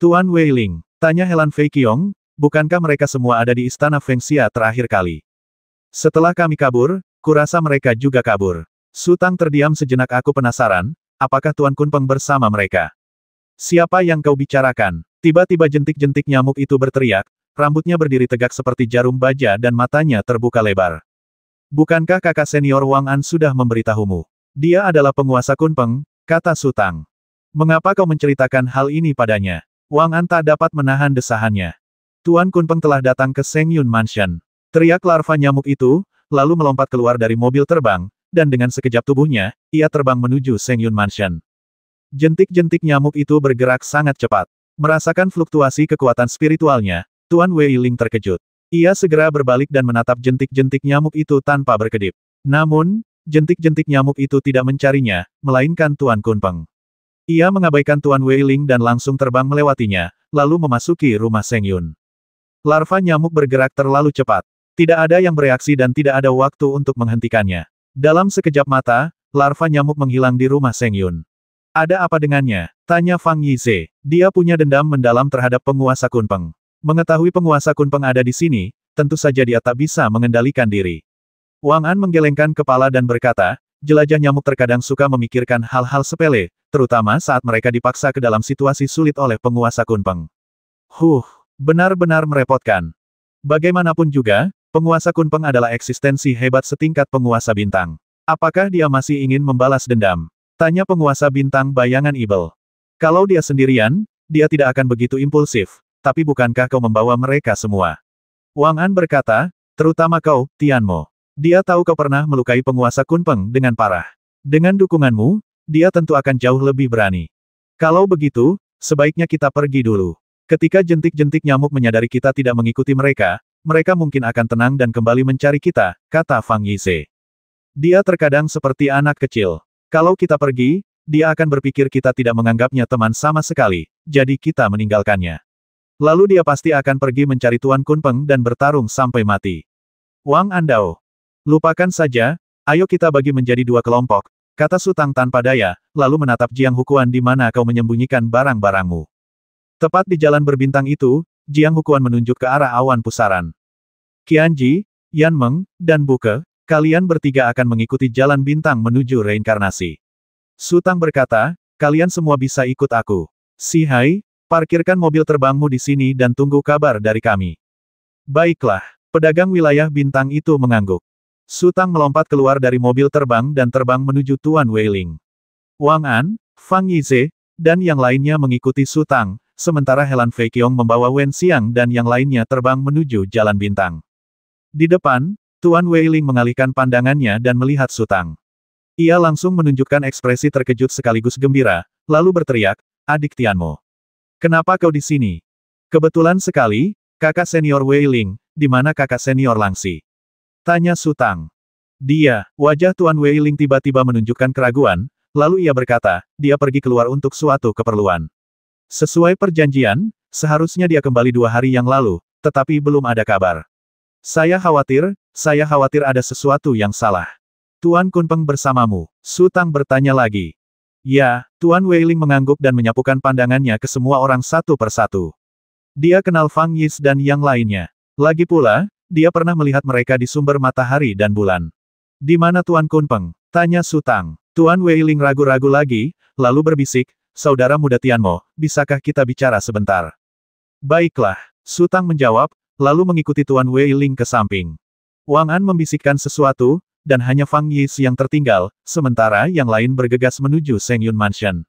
Tuan Weiling, tanya Helan Fei Qiong, bukankah mereka semua ada di istana Fengxia terakhir kali? Setelah kami kabur, kurasa mereka juga kabur. Su Tang terdiam sejenak. Aku penasaran, apakah Tuan Kunpeng bersama mereka? Siapa yang kau bicarakan? Tiba-tiba jentik-jentik nyamuk itu berteriak, rambutnya berdiri tegak seperti jarum baja dan matanya terbuka lebar. Bukankah kakak senior Wang An sudah memberitahumu? Dia adalah penguasa Kunpeng, kata Su Tang. Mengapa kau menceritakan hal ini padanya? Wang An tak dapat menahan desahannya. Tuan Kunpeng telah datang ke Seng Yun Mansion. Teriak larva nyamuk itu, lalu melompat keluar dari mobil terbang, dan dengan sekejap tubuhnya, ia terbang menuju Seng Yun Mansion. Jentik-jentik nyamuk itu bergerak sangat cepat. Merasakan fluktuasi kekuatan spiritualnya, Tuan Weiling terkejut. Ia segera berbalik dan menatap jentik-jentik nyamuk itu tanpa berkedip. Namun, jentik-jentik nyamuk itu tidak mencarinya, melainkan Tuan Kunpeng. Ia mengabaikan Tuan Weiling dan langsung terbang melewatinya, lalu memasuki rumah Seng Yun. Larva nyamuk bergerak terlalu cepat. Tidak ada yang bereaksi dan tidak ada waktu untuk menghentikannya. Dalam sekejap mata, larva nyamuk menghilang di rumah Seng Yun. Ada apa dengannya? Tanya Fang Yize. Dia punya dendam mendalam terhadap penguasa Kunpeng. Mengetahui penguasa Kunpeng ada di sini, tentu saja dia tak bisa mengendalikan diri. Wang An menggelengkan kepala dan berkata, jelajah nyamuk terkadang suka memikirkan hal-hal sepele, terutama saat mereka dipaksa ke dalam situasi sulit oleh penguasa Kunpeng. Benar-benar merepotkan. Bagaimanapun juga, penguasa Kunpeng adalah eksistensi hebat setingkat penguasa bintang. Apakah dia masih ingin membalas dendam? Tanya penguasa bintang bayangan Ibel. Kalau dia sendirian, dia tidak akan begitu impulsif, tapi bukankah kau membawa mereka semua? Wang An berkata, terutama kau, Tianmo. Dia tahu kau pernah melukai penguasa Kunpeng dengan parah. Dengan dukunganmu, dia tentu akan jauh lebih berani. Kalau begitu, sebaiknya kita pergi dulu. Ketika jentik-jentik nyamuk menyadari kita tidak mengikuti mereka, mereka mungkin akan tenang dan kembali mencari kita, kata Fang Yize. Dia terkadang seperti anak kecil. Kalau kita pergi, dia akan berpikir kita tidak menganggapnya teman sama sekali, jadi kita meninggalkannya. Lalu dia pasti akan pergi mencari Tuan Kunpeng dan bertarung sampai mati. Wang Andao. Lupakan saja, ayo kita bagi menjadi dua kelompok, kata Su Tang tanpa daya, lalu menatap Jiang Hukuan di mana kau menyembunyikan barang-barangmu. Tepat di jalan berbintang itu, Jiang Hukuan menunjuk ke arah awan pusaran. Qianji, Yan Meng, dan Buke, kalian bertiga akan mengikuti jalan bintang menuju reinkarnasi. Su Tang berkata, kalian semua bisa ikut aku. Si Hai, parkirkan mobil terbangmu di sini dan tunggu kabar dari kami. Baiklah, pedagang wilayah bintang itu mengangguk. Su Tang melompat keluar dari mobil terbang dan terbang menuju Tuan Weiling. Wang An, Fang Yize, dan yang lainnya mengikuti Su Tang, sementara Helan Fei Qiong membawa Wen Xiang dan yang lainnya terbang menuju jalan bintang. Di depan, Tuan Weiling mengalihkan pandangannya dan melihat Su Tang. Ia langsung menunjukkan ekspresi terkejut sekaligus gembira, lalu berteriak, adik Tianmo. Kenapa kau di sini? Kebetulan sekali, kakak senior Weiling, di mana kakak senior Langxi? Tanya Su Tang. Wajah Tuan Weiling tiba-tiba menunjukkan keraguan, lalu ia berkata, dia pergi keluar untuk suatu keperluan. Sesuai perjanjian, seharusnya dia kembali 2 hari yang lalu, tetapi belum ada kabar. Saya khawatir ada sesuatu yang salah. Tuan Kunpeng bersamamu? Su Tang bertanya lagi. Ya, Tuan Weiling mengangguk dan menyapukan pandangannya ke semua orang satu persatu. Dia kenal Fang Yis dan yang lainnya. Lagi pula, dia pernah melihat mereka di sumber matahari dan bulan. Di mana Tuan Kunpeng? Tanya Su Tang. Tuan Weiling ragu-ragu lagi, lalu berbisik, saudara muda Tianmo, bisakah kita bicara sebentar? Baiklah, Su Tang menjawab, lalu mengikuti Tuan Weiling ke samping. Wang An membisikkan sesuatu, dan hanya Fang Yis yang tertinggal, sementara yang lain bergegas menuju Seng Yun Mansion.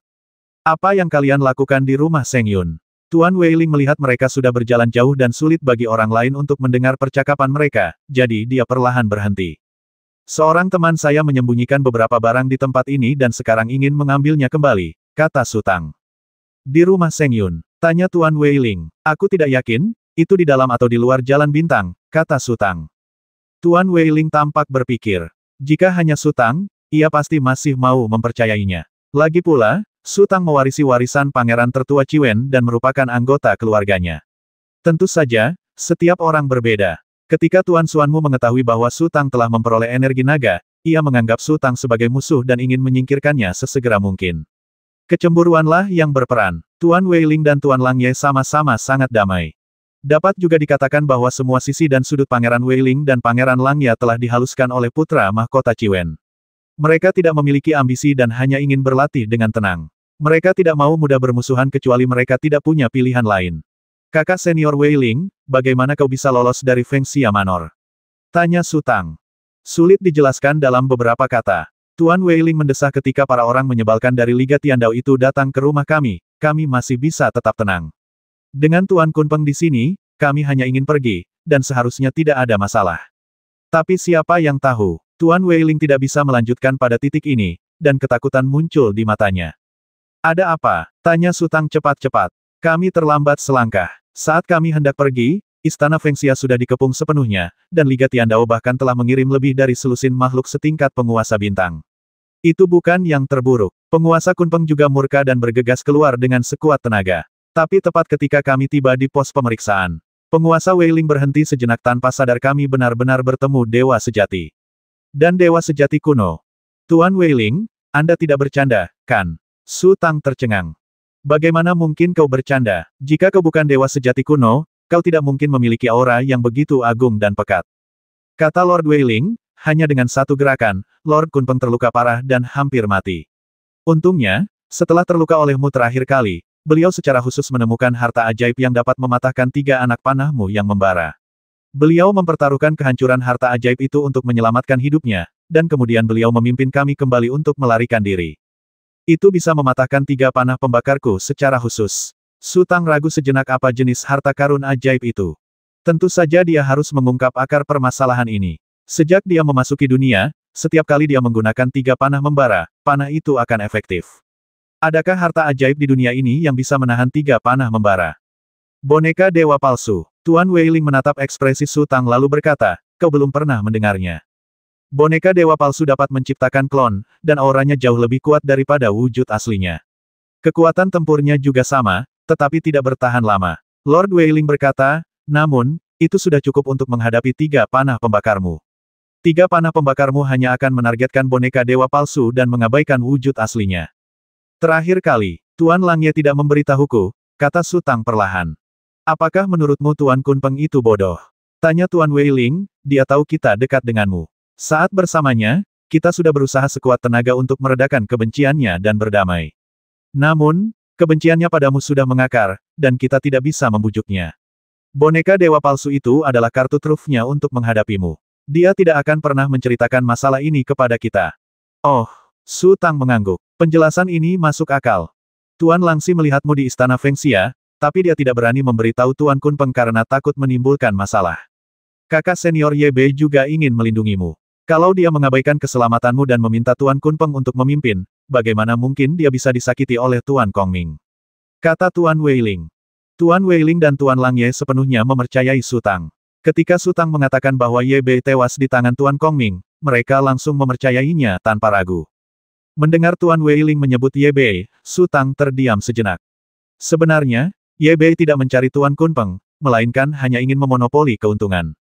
Apa yang kalian lakukan di rumah Seng Yun? Tuan Weiling melihat mereka sudah berjalan jauh dan sulit bagi orang lain untuk mendengar percakapan mereka, jadi dia perlahan berhenti. Seorang teman saya menyembunyikan beberapa barang di tempat ini dan sekarang ingin mengambilnya kembali, kata Su Tang. Di rumah Seng Yun, tanya Tuan Weiling. Aku tidak yakin, itu di dalam atau di luar jalan bintang, kata Su Tang. Tuan Weiling tampak berpikir. Jika hanya Su Tang, ia pasti masih mau mempercayainya. Lagi pula, Su Tang mewarisi warisan pangeran tertua Ciwen dan merupakan anggota keluarganya. Tentu saja, setiap orang berbeda. Ketika Tuan Xuanmu mengetahui bahwa Su Tang telah memperoleh energi naga, ia menganggap Su Tang sebagai musuh dan ingin menyingkirkannya sesegera mungkin. Kecemburuanlah yang berperan. Tuan Weiling dan Tuan Langye sama-sama sangat damai. Dapat juga dikatakan bahwa semua sisi dan sudut Pangeran Weiling dan Pangeran Langye telah dihaluskan oleh putra mahkota Ciwen. Mereka tidak memiliki ambisi dan hanya ingin berlatih dengan tenang. Mereka tidak mau mudah bermusuhan kecuali mereka tidak punya pilihan lain. Kakak senior Weiling, bagaimana kau bisa lolos dari Feng Xia Manor? Tanya Su Tang. Sulit dijelaskan dalam beberapa kata. Tuan Weiling mendesah ketika para orang menyebalkan dari Liga Tiandao itu datang ke rumah kami masih bisa tetap tenang. Dengan Tuan Kunpeng di sini, kami hanya ingin pergi, dan seharusnya tidak ada masalah. Tapi siapa yang tahu, Tuan Weiling tidak bisa melanjutkan pada titik ini, dan ketakutan muncul di matanya. Ada apa? Tanya Su Tang cepat-cepat. Kami terlambat selangkah. Saat kami hendak pergi, Istana Feng Xia sudah dikepung sepenuhnya, dan Liga Tiandao bahkan telah mengirim lebih dari selusin makhluk setingkat penguasa bintang. Itu bukan yang terburuk. Penguasa Kunpeng juga murka dan bergegas keluar dengan sekuat tenaga. Tapi tepat ketika kami tiba di pos pemeriksaan, penguasa Weiling berhenti sejenak tanpa sadar kami benar-benar bertemu Dewa Sejati. Dan Dewa Sejati kuno. Tuan Weiling, Anda tidak bercanda, kan? Su Tang tercengang. Bagaimana mungkin kau bercanda? Jika kau bukan Dewa Sejati kuno, kau tidak mungkin memiliki aura yang begitu agung dan pekat. Kata Lord Weiling, hanya dengan satu gerakan, Lord Kunpeng terluka parah dan hampir mati. Untungnya, setelah terluka olehmu terakhir kali, beliau secara khusus menemukan harta ajaib yang dapat mematahkan 3 anak panahmu yang membara. Beliau mempertaruhkan kehancuran harta ajaib itu untuk menyelamatkan hidupnya, dan kemudian beliau memimpin kami kembali untuk melarikan diri. Itu bisa mematahkan 3 panah pembakarku secara khusus. Su Tang ragu sejenak apa jenis harta karun ajaib itu. Tentu saja dia harus mengungkap akar permasalahan ini. Sejak dia memasuki dunia, setiap kali dia menggunakan 3 panah membara, panah itu akan efektif. Adakah harta ajaib di dunia ini yang bisa menahan 3 panah membara? Boneka Dewa Palsu. Tuan Weiling menatap ekspresi Su Tang lalu berkata, kau belum pernah mendengarnya. Boneka Dewa Palsu dapat menciptakan klon, dan auranya jauh lebih kuat daripada wujud aslinya. Kekuatan tempurnya juga sama, tetapi tidak bertahan lama. Lord Weiling berkata, namun, itu sudah cukup untuk menghadapi 3 panah pembakarmu. 3 panah pembakarmu hanya akan menargetkan boneka dewa palsu dan mengabaikan wujud aslinya. Terakhir kali, Tuan Langye tidak memberitahuku, kata Su Tang perlahan. Apakah menurutmu Tuan Kunpeng itu bodoh? Tanya Tuan Weiling, dia tahu kita dekat denganmu. Saat bersamanya, kita sudah berusaha sekuat tenaga untuk meredakan kebenciannya dan berdamai. Namun, kebenciannya padamu sudah mengakar, dan kita tidak bisa membujuknya. Boneka dewa palsu itu adalah kartu trufnya untuk menghadapimu. Dia tidak akan pernah menceritakan masalah ini kepada kita. Oh, Su Tang mengangguk. Penjelasan ini masuk akal. Tuan Langxi melihatmu di Istana Feng Xia, tapi dia tidak berani memberitahu Tuan Kunpeng karena takut menimbulkan masalah. Kakak senior Yebe juga ingin melindungimu. Kalau dia mengabaikan keselamatanmu dan meminta Tuan Kunpeng untuk memimpin, bagaimana mungkin dia bisa disakiti oleh Tuan Kongming? Kata Tuan Weiling. Tuan Weiling dan Tuan Langye sepenuhnya mempercayai Su Tang. Ketika Su Tang mengatakan bahwa Yebe tewas di tangan Tuan Kongming, mereka langsung mempercayainya tanpa ragu. Mendengar Tuan Weiling menyebut Yebe, Su Tang terdiam sejenak. Sebenarnya, Yebe tidak mencari Tuan Kunpeng, melainkan hanya ingin memonopoli keuntungan.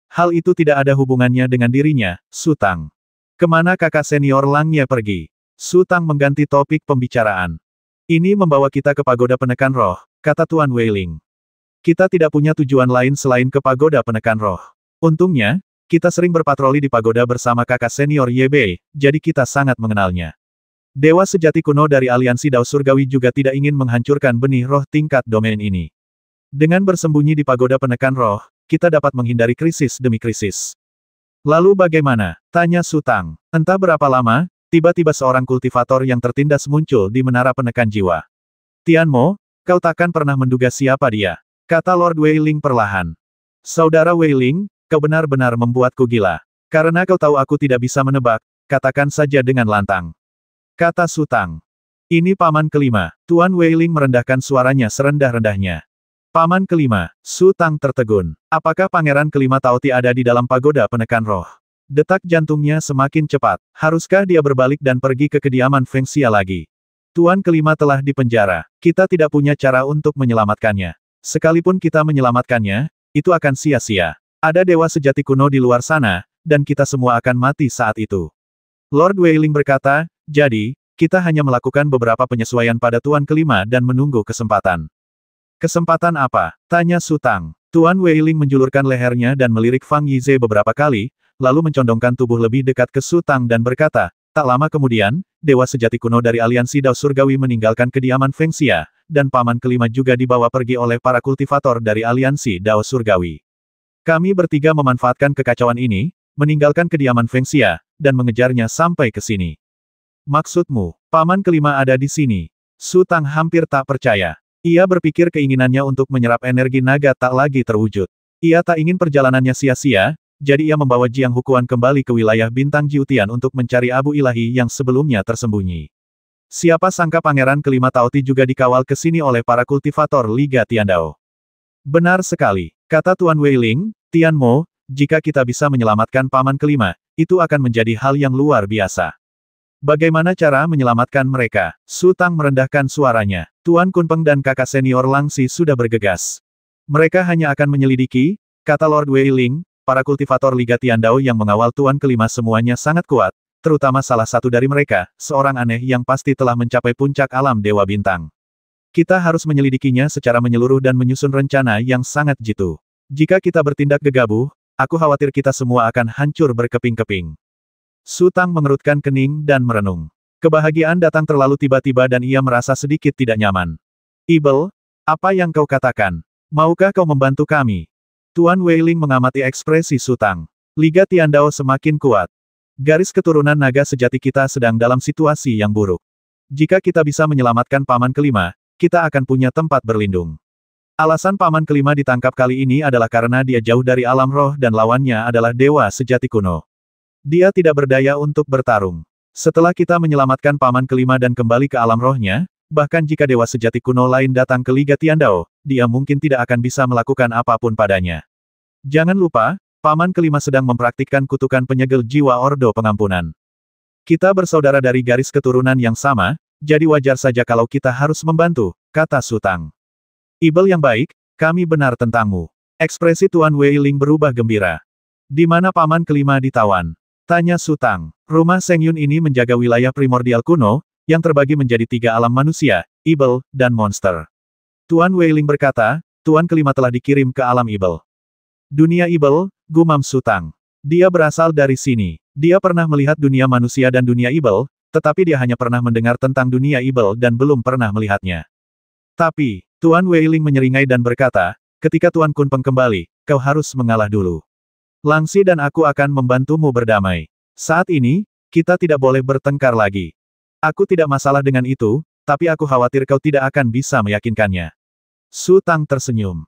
Hal itu tidak ada hubungannya dengan dirinya, Su Tang. Kemana kakak senior Langye pergi? Su Tang mengganti topik pembicaraan. Ini membawa kita ke pagoda penekan roh, kata Tuan Weiling. Kita tidak punya tujuan lain selain ke pagoda penekan roh. Untungnya, kita sering berpatroli di pagoda bersama kakak senior Yebe, jadi kita sangat mengenalnya. Dewa sejati kuno dari aliansi Dao Surgawi juga tidak ingin menghancurkan benih roh tingkat domain ini. Dengan bersembunyi di pagoda penekan roh, kita dapat menghindari krisis demi krisis. Lalu bagaimana? Tanya Su Tang. Entah berapa lama, tiba-tiba seorang kultivator yang tertindas muncul di menara penekan jiwa. Tianmo, kau takkan pernah menduga siapa dia? Kata Lord Weiling perlahan. Saudara Weiling, kau benar-benar membuatku gila. Karena kau tahu aku tidak bisa menebak, katakan saja dengan lantang. Kata Su Tang. Ini paman kelima. Tuan Weiling merendahkan suaranya serendah-rendahnya. Paman kelima, Su Tang tertegun. Apakah pangeran kelima Taoti ada di dalam pagoda penekan roh? Detak jantungnya semakin cepat. Haruskah dia berbalik dan pergi ke kediaman Feng Xia lagi? Tuan kelima telah dipenjara. Kita tidak punya cara untuk menyelamatkannya. Sekalipun kita menyelamatkannya, itu akan sia-sia. Ada dewa sejati kuno di luar sana, dan kita semua akan mati saat itu. Lord Weiling berkata, jadi, kita hanya melakukan beberapa penyesuaian pada Tuan kelima dan menunggu kesempatan. Kesempatan apa? Tanya Su Tang. Tuan Weiling menjulurkan lehernya dan melirik Fang Yize beberapa kali, lalu mencondongkan tubuh lebih dekat ke Su Tang dan berkata, tak lama kemudian, Dewa Sejati Kuno dari Aliansi Dao Surgawi meninggalkan kediaman Feng Xia, dan paman kelima juga dibawa pergi oleh para kultivator dari Aliansi Dao Surgawi. Kami bertiga memanfaatkan kekacauan ini, meninggalkan kediaman Feng Xia, dan mengejarnya sampai ke sini. Maksudmu, paman kelima ada di sini? Su Tang hampir tak percaya. Ia berpikir keinginannya untuk menyerap energi naga tak lagi terwujud. Ia tak ingin perjalanannya sia-sia, jadi ia membawa Jiang Hukuan kembali ke wilayah Bintang Jiutian untuk mencari abu ilahi yang sebelumnya tersembunyi. Siapa sangka pangeran kelima Taoti juga dikawal ke sini oleh para kultivator Liga Tiandao. Benar sekali, kata Tuan Weiling, Tian Mo, jika kita bisa menyelamatkan paman kelima, itu akan menjadi hal yang luar biasa. Bagaimana cara menyelamatkan mereka? Su Tang merendahkan suaranya. Tuan Kunpeng dan kakak senior Langxi sudah bergegas. Mereka hanya akan menyelidiki, kata Lord Weiling, para kultivator Liga Tiandao yang mengawal Tuan kelima semuanya sangat kuat, terutama salah satu dari mereka, seorang aneh yang pasti telah mencapai puncak alam Dewa Bintang. Kita harus menyelidikinya secara menyeluruh dan menyusun rencana yang sangat jitu. Jika kita bertindak gegabah, aku khawatir kita semua akan hancur berkeping-keping. Su Tang mengerutkan kening dan merenung. Kebahagiaan datang terlalu tiba-tiba dan ia merasa sedikit tidak nyaman. Ibel, apa yang kau katakan? Maukah kau membantu kami? Tuan Weiling mengamati ekspresi Su Tang. Liga Tiandao semakin kuat. Garis keturunan naga sejati kita sedang dalam situasi yang buruk. Jika kita bisa menyelamatkan paman kelima, kita akan punya tempat berlindung. Alasan paman kelima ditangkap kali ini adalah karena dia jauh dari alam roh dan lawannya adalah dewa sejati kuno. Dia tidak berdaya untuk bertarung. Setelah kita menyelamatkan paman kelima dan kembali ke alam rohnya, bahkan jika dewa sejati kuno lain datang ke Liga Tiandao, dia mungkin tidak akan bisa melakukan apapun padanya. Jangan lupa, paman kelima sedang mempraktikkan kutukan penyegel jiwa Ordo Pengampunan. Kita bersaudara dari garis keturunan yang sama, jadi wajar saja kalau kita harus membantu, kata Su Tang. Ibel yang baik, kami benar tentangmu. Ekspresi Tuan Weiling berubah gembira. Di mana paman kelima ditawan? Tanya Su Tang. Rumah Seng Yun ini menjaga wilayah primordial kuno, yang terbagi menjadi 3 alam manusia, Ibel, dan monster. Tuan Weiling berkata, Tuan kelima telah dikirim ke alam Ibel. Dunia Ibel, gumam Su Tang. Dia berasal dari sini. Dia pernah melihat dunia manusia dan dunia Ibel, tetapi dia hanya pernah mendengar tentang dunia Ibel dan belum pernah melihatnya. Tapi, Tuan Weiling menyeringai dan berkata, ketika Tuan Kunpeng kembali, kau harus mengalah dulu. Langxi dan aku akan membantumu berdamai. Saat ini, kita tidak boleh bertengkar lagi. Aku tidak masalah dengan itu, tapi aku khawatir kau tidak akan bisa meyakinkannya. Su Tang tersenyum.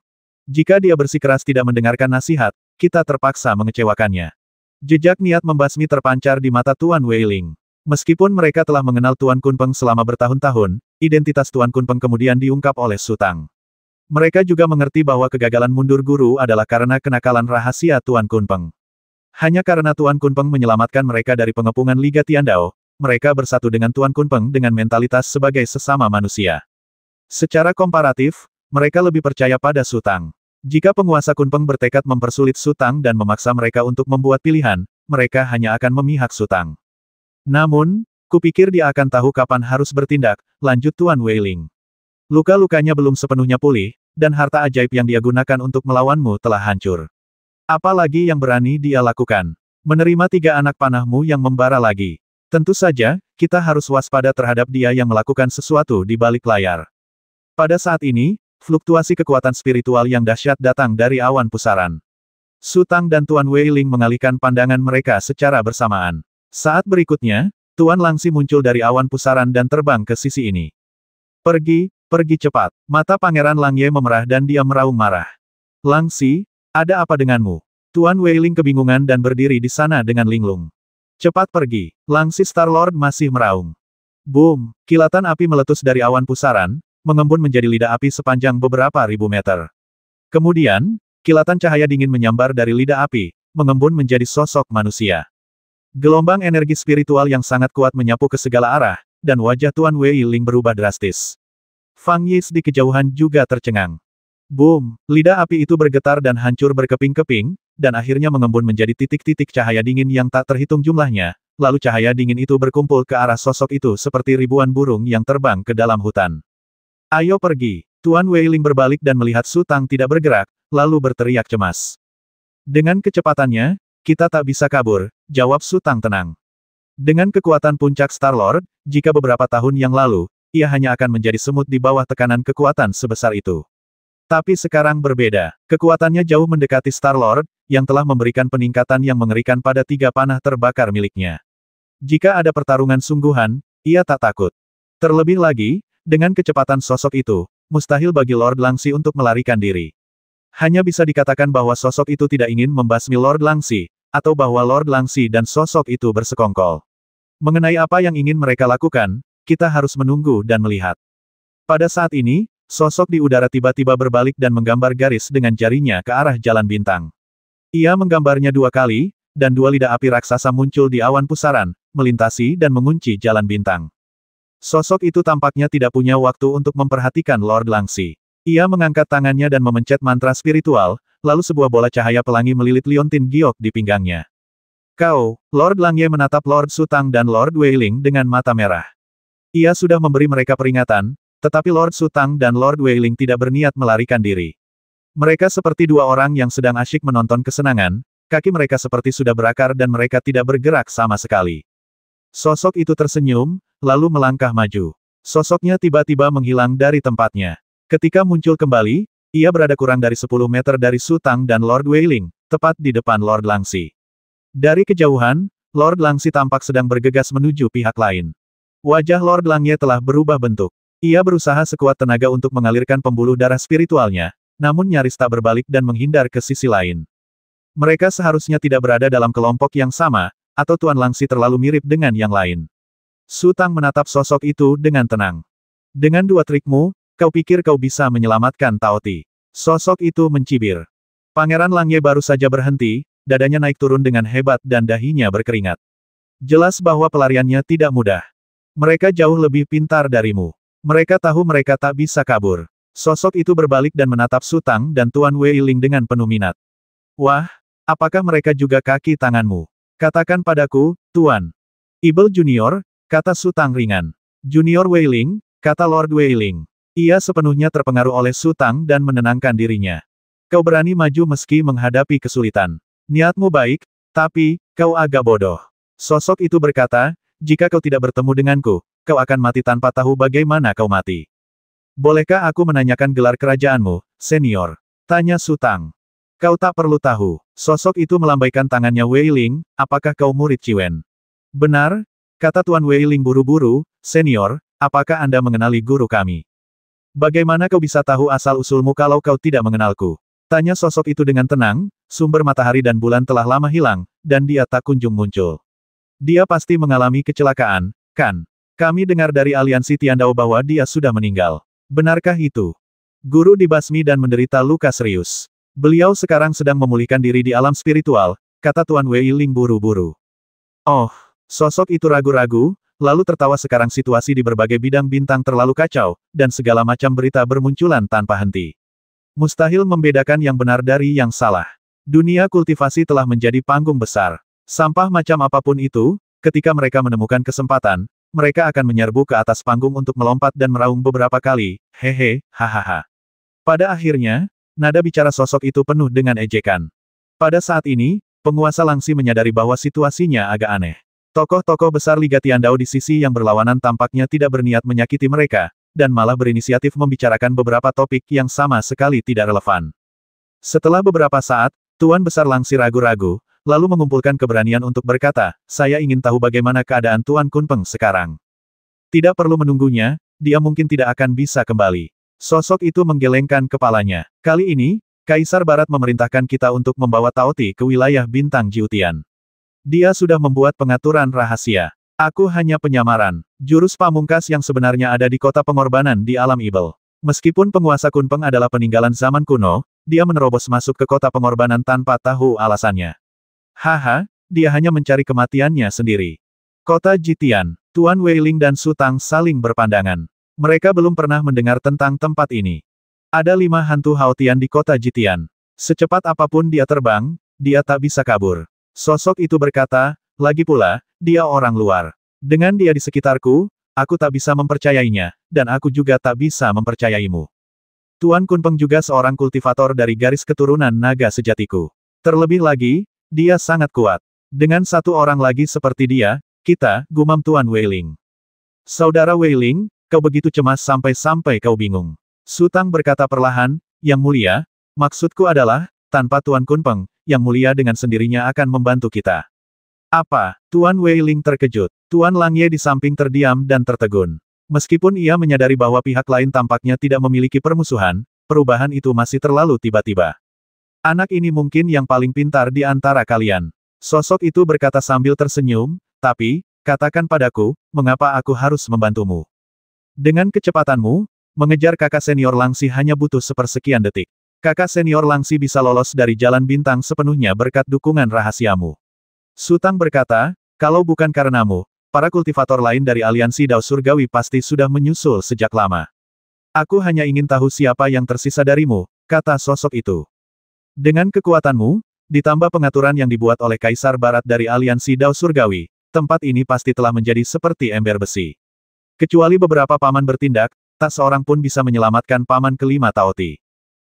Jika dia bersikeras tidak mendengarkan nasihat, kita terpaksa mengecewakannya. Jejak niat membasmi terpancar di mata Tuan Weiling. Meskipun mereka telah mengenal Tuan Kunpeng selama bertahun-tahun, identitas Tuan Kunpeng kemudian diungkap oleh Su Tang. Mereka juga mengerti bahwa kegagalan mundur guru adalah karena kenakalan rahasia Tuan Kunpeng. Hanya karena Tuan Kunpeng menyelamatkan mereka dari pengepungan Liga Tiandao, mereka bersatu dengan Tuan Kunpeng dengan mentalitas sebagai sesama manusia. Secara komparatif, mereka lebih percaya pada Su Tang. Jika penguasa Kunpeng bertekad mempersulit Su Tang dan memaksa mereka untuk membuat pilihan, mereka hanya akan memihak Su Tang. Namun, kupikir dia akan tahu kapan harus bertindak, lanjut Tuan Weiling. Luka-lukanya belum sepenuhnya pulih, dan harta ajaib yang dia gunakan untuk melawanmu telah hancur. Apalagi yang berani dia lakukan? Menerima 3 anak panahmu yang membara lagi. Tentu saja, kita harus waspada terhadap dia yang melakukan sesuatu di balik layar. Pada saat ini, fluktuasi kekuatan spiritual yang dahsyat datang dari awan pusaran. Su Tang dan Tuan Weiling mengalihkan pandangan mereka secara bersamaan. Saat berikutnya, Tuan Langxi muncul dari awan pusaran dan terbang ke sisi ini. Pergi cepat. Mata Pangeran Langye memerah dan dia meraung marah. Langxi, ada apa denganmu? Tuan Weiling kebingungan dan berdiri di sana dengan linglung. Cepat pergi. Langxi Star-Lord masih meraung. Boom! Kilatan api meletus dari awan pusaran, mengembun menjadi lidah api sepanjang beberapa ribu meter. Kemudian, kilatan cahaya dingin menyambar dari lidah api, mengembun menjadi sosok manusia. Gelombang energi spiritual yang sangat kuat menyapu ke segala arah, dan wajah Tuan Weiling berubah drastis. Fang Yis di kejauhan juga tercengang. Boom! Lidah api itu bergetar dan hancur berkeping-keping, dan akhirnya mengembun menjadi titik-titik cahaya dingin yang tak terhitung jumlahnya, lalu cahaya dingin itu berkumpul ke arah sosok itu seperti ribuan burung yang terbang ke dalam hutan. Ayo pergi. Tuan Weiling berbalik dan melihat Su Tang tidak bergerak, lalu berteriak cemas. Dengan kecepatannya, kita tak bisa kabur, jawab Su Tang tenang. Dengan kekuatan puncak Star Lord, jika beberapa tahun yang lalu, ia hanya akan menjadi semut di bawah tekanan kekuatan sebesar itu. Tapi sekarang berbeda. Kekuatannya jauh mendekati Star Lord, yang telah memberikan peningkatan yang mengerikan pada 3 panah terbakar miliknya. Jika ada pertarungan sungguhan, ia tak takut. Terlebih lagi, dengan kecepatan sosok itu, mustahil bagi Lord Langxi untuk melarikan diri. Hanya bisa dikatakan bahwa sosok itu tidak ingin membasmi Lord Langxi, atau bahwa Lord Langxi dan sosok itu bersekongkol. Mengenai apa yang ingin mereka lakukan, kita harus menunggu dan melihat. Pada saat ini, sosok di udara tiba-tiba berbalik dan menggambar garis dengan jarinya ke arah jalan bintang. Ia menggambarnya 2 kali, dan 2 lidah api raksasa muncul di awan pusaran, melintasi dan mengunci jalan bintang. Sosok itu tampaknya tidak punya waktu untuk memperhatikan Lord Langxi. Ia mengangkat tangannya dan memencet mantra spiritual, lalu sebuah bola cahaya pelangi melilit liontin giok di pinggangnya. Kau, Lord Langye menatap Lord Su Tang dan Lord Weiling dengan mata merah. Ia sudah memberi mereka peringatan, tetapi Lord Su Tang dan Lord Weiling tidak berniat melarikan diri. Mereka seperti 2 orang yang sedang asyik menonton kesenangan, kaki mereka seperti sudah berakar dan mereka tidak bergerak sama sekali. Sosok itu tersenyum, lalu melangkah maju. Sosoknya tiba-tiba menghilang dari tempatnya. Ketika muncul kembali, ia berada kurang dari 10 meter dari Su Tang dan Lord Weiling, tepat di depan Lord Langxi. Dari kejauhan, Lord Langxi tampak sedang bergegas menuju pihak lain. Wajah Lord Langye telah berubah bentuk. Ia berusaha sekuat tenaga untuk mengalirkan pembuluh darah spiritualnya, namun nyaris tak berbalik dan menghindar ke sisi lain. Mereka seharusnya tidak berada dalam kelompok yang sama, atau Tuan Langxi terlalu mirip dengan yang lain. Su Tang menatap sosok itu dengan tenang. Dengan 2 trikmu, kau pikir kau bisa menyelamatkan Tao Ti? Sosok itu mencibir. Pangeran Langye baru saja berhenti, dadanya naik turun dengan hebat dan dahinya berkeringat. Jelas bahwa pelariannya tidak mudah. Mereka jauh lebih pintar darimu. Mereka tahu mereka tak bisa kabur. Sosok itu berbalik dan menatap Su Tang dan Tuan Weiling dengan penuh minat. Wah, apakah mereka juga kaki tanganmu? Katakan padaku, Tuan. Ibel Junior, kata Su Tang ringan. Junior Weiling, kata Lord Weiling. Ia sepenuhnya terpengaruh oleh Su Tang dan menenangkan dirinya. Kau berani maju meski menghadapi kesulitan. Niatmu baik, tapi, kau agak bodoh. Sosok itu berkata, jika kau tidak bertemu denganku, kau akan mati tanpa tahu bagaimana kau mati. Bolehkah aku menanyakan gelar kerajaanmu, senior? Tanya Su Tang. Kau tak perlu tahu. Sosok itu melambaikan tangannya Weiling, apakah kau murid Ciwen? Benar, kata Tuan Weiling buru-buru, senior, apakah Anda mengenali guru kami? Bagaimana kau bisa tahu asal-usulmu kalau kau tidak mengenalku? Tanya sosok itu dengan tenang, sumber matahari dan bulan telah lama hilang, dan dia tak kunjung muncul. Dia pasti mengalami kecelakaan, kan? Kami dengar dari aliansi Tiandao bahwa dia sudah meninggal. Benarkah itu? Guru dibasmi dan menderita luka serius. Beliau sekarang sedang memulihkan diri di alam spiritual, kata Tuan Weiling buru-buru. Oh, sosok itu ragu-ragu, lalu tertawa. Sekarang situasi di berbagai bidang bintang terlalu kacau, dan segala macam berita bermunculan tanpa henti. Mustahil membedakan yang benar dari yang salah. Dunia kultivasi telah menjadi panggung besar. Sampah macam apapun itu, ketika mereka menemukan kesempatan, mereka akan menyerbu ke atas panggung untuk melompat dan meraung beberapa kali, hehe, hahaha. Pada akhirnya, nada bicara sosok itu penuh dengan ejekan. Pada saat ini, penguasa Langxi menyadari bahwa situasinya agak aneh. Tokoh-tokoh besar Liga Tiandao di sisi yang berlawanan tampaknya tidak berniat menyakiti mereka, dan malah berinisiatif membicarakan beberapa topik yang sama sekali tidak relevan. Setelah beberapa saat, Tuan Besar Langxi ragu-ragu, lalu mengumpulkan keberanian untuk berkata, saya ingin tahu bagaimana keadaan Tuan Kunpeng sekarang. Tidak perlu menunggunya, dia mungkin tidak akan bisa kembali. Sosok itu menggelengkan kepalanya. Kali ini, Kaisar Barat memerintahkan kita untuk membawa Tao Ti ke wilayah bintang Jiutian. Dia sudah membuat pengaturan rahasia. Aku hanya penyamaran. Jurus pamungkas yang sebenarnya ada di kota pengorbanan di alam Ibel. Meskipun penguasa Kunpeng adalah peninggalan zaman kuno, dia menerobos masuk ke kota pengorbanan tanpa tahu alasannya. Haha, dia hanya mencari kematiannya sendiri. Kota Jitian, Tuan Weiling dan Su Tang saling berpandangan. Mereka belum pernah mendengar tentang tempat ini. Ada 5 hantu Haotian di kota Jitian. Secepat apapun dia terbang, dia tak bisa kabur. Sosok itu berkata, lagi pula, dia orang luar. Dengan dia di sekitarku, aku tak bisa mempercayainya, dan aku juga tak bisa mempercayaimu. Tuan Kunpeng juga seorang kultivator dari garis keturunan naga sejatiku. Terlebih lagi, dia sangat kuat. Dengan satu orang lagi seperti dia, kita, gumam Tuan Weiling. Saudara Weiling, kau begitu cemas sampai-sampai kau bingung. Su Tang berkata perlahan, Yang Mulia, maksudku adalah, tanpa Tuan Kunpeng, Yang Mulia dengan sendirinya akan membantu kita. Apa? Tuan Weiling terkejut. Tuan Langye di samping terdiam dan tertegun. Meskipun ia menyadari bahwa pihak lain tampaknya tidak memiliki permusuhan, perubahan itu masih terlalu tiba-tiba. Anak ini mungkin yang paling pintar di antara kalian. Sosok itu berkata sambil tersenyum, tapi, katakan padaku, mengapa aku harus membantumu? Dengan kecepatanmu, mengejar kakak senior Langsi hanya butuh sepersekian detik. Kakak senior Langsi bisa lolos dari jalan bintang sepenuhnya berkat dukungan rahasiamu. Su Tang berkata, kalau bukan karenamu, para kultivator lain dari aliansi Dao Surgawi pasti sudah menyusul sejak lama. Aku hanya ingin tahu siapa yang tersisa darimu, kata sosok itu. Dengan kekuatanmu, ditambah pengaturan yang dibuat oleh Kaisar Barat dari aliansi Dao Surgawi, tempat ini pasti telah menjadi seperti ember besi. Kecuali beberapa paman bertindak, tak seorang pun bisa menyelamatkan paman kelima Taoti.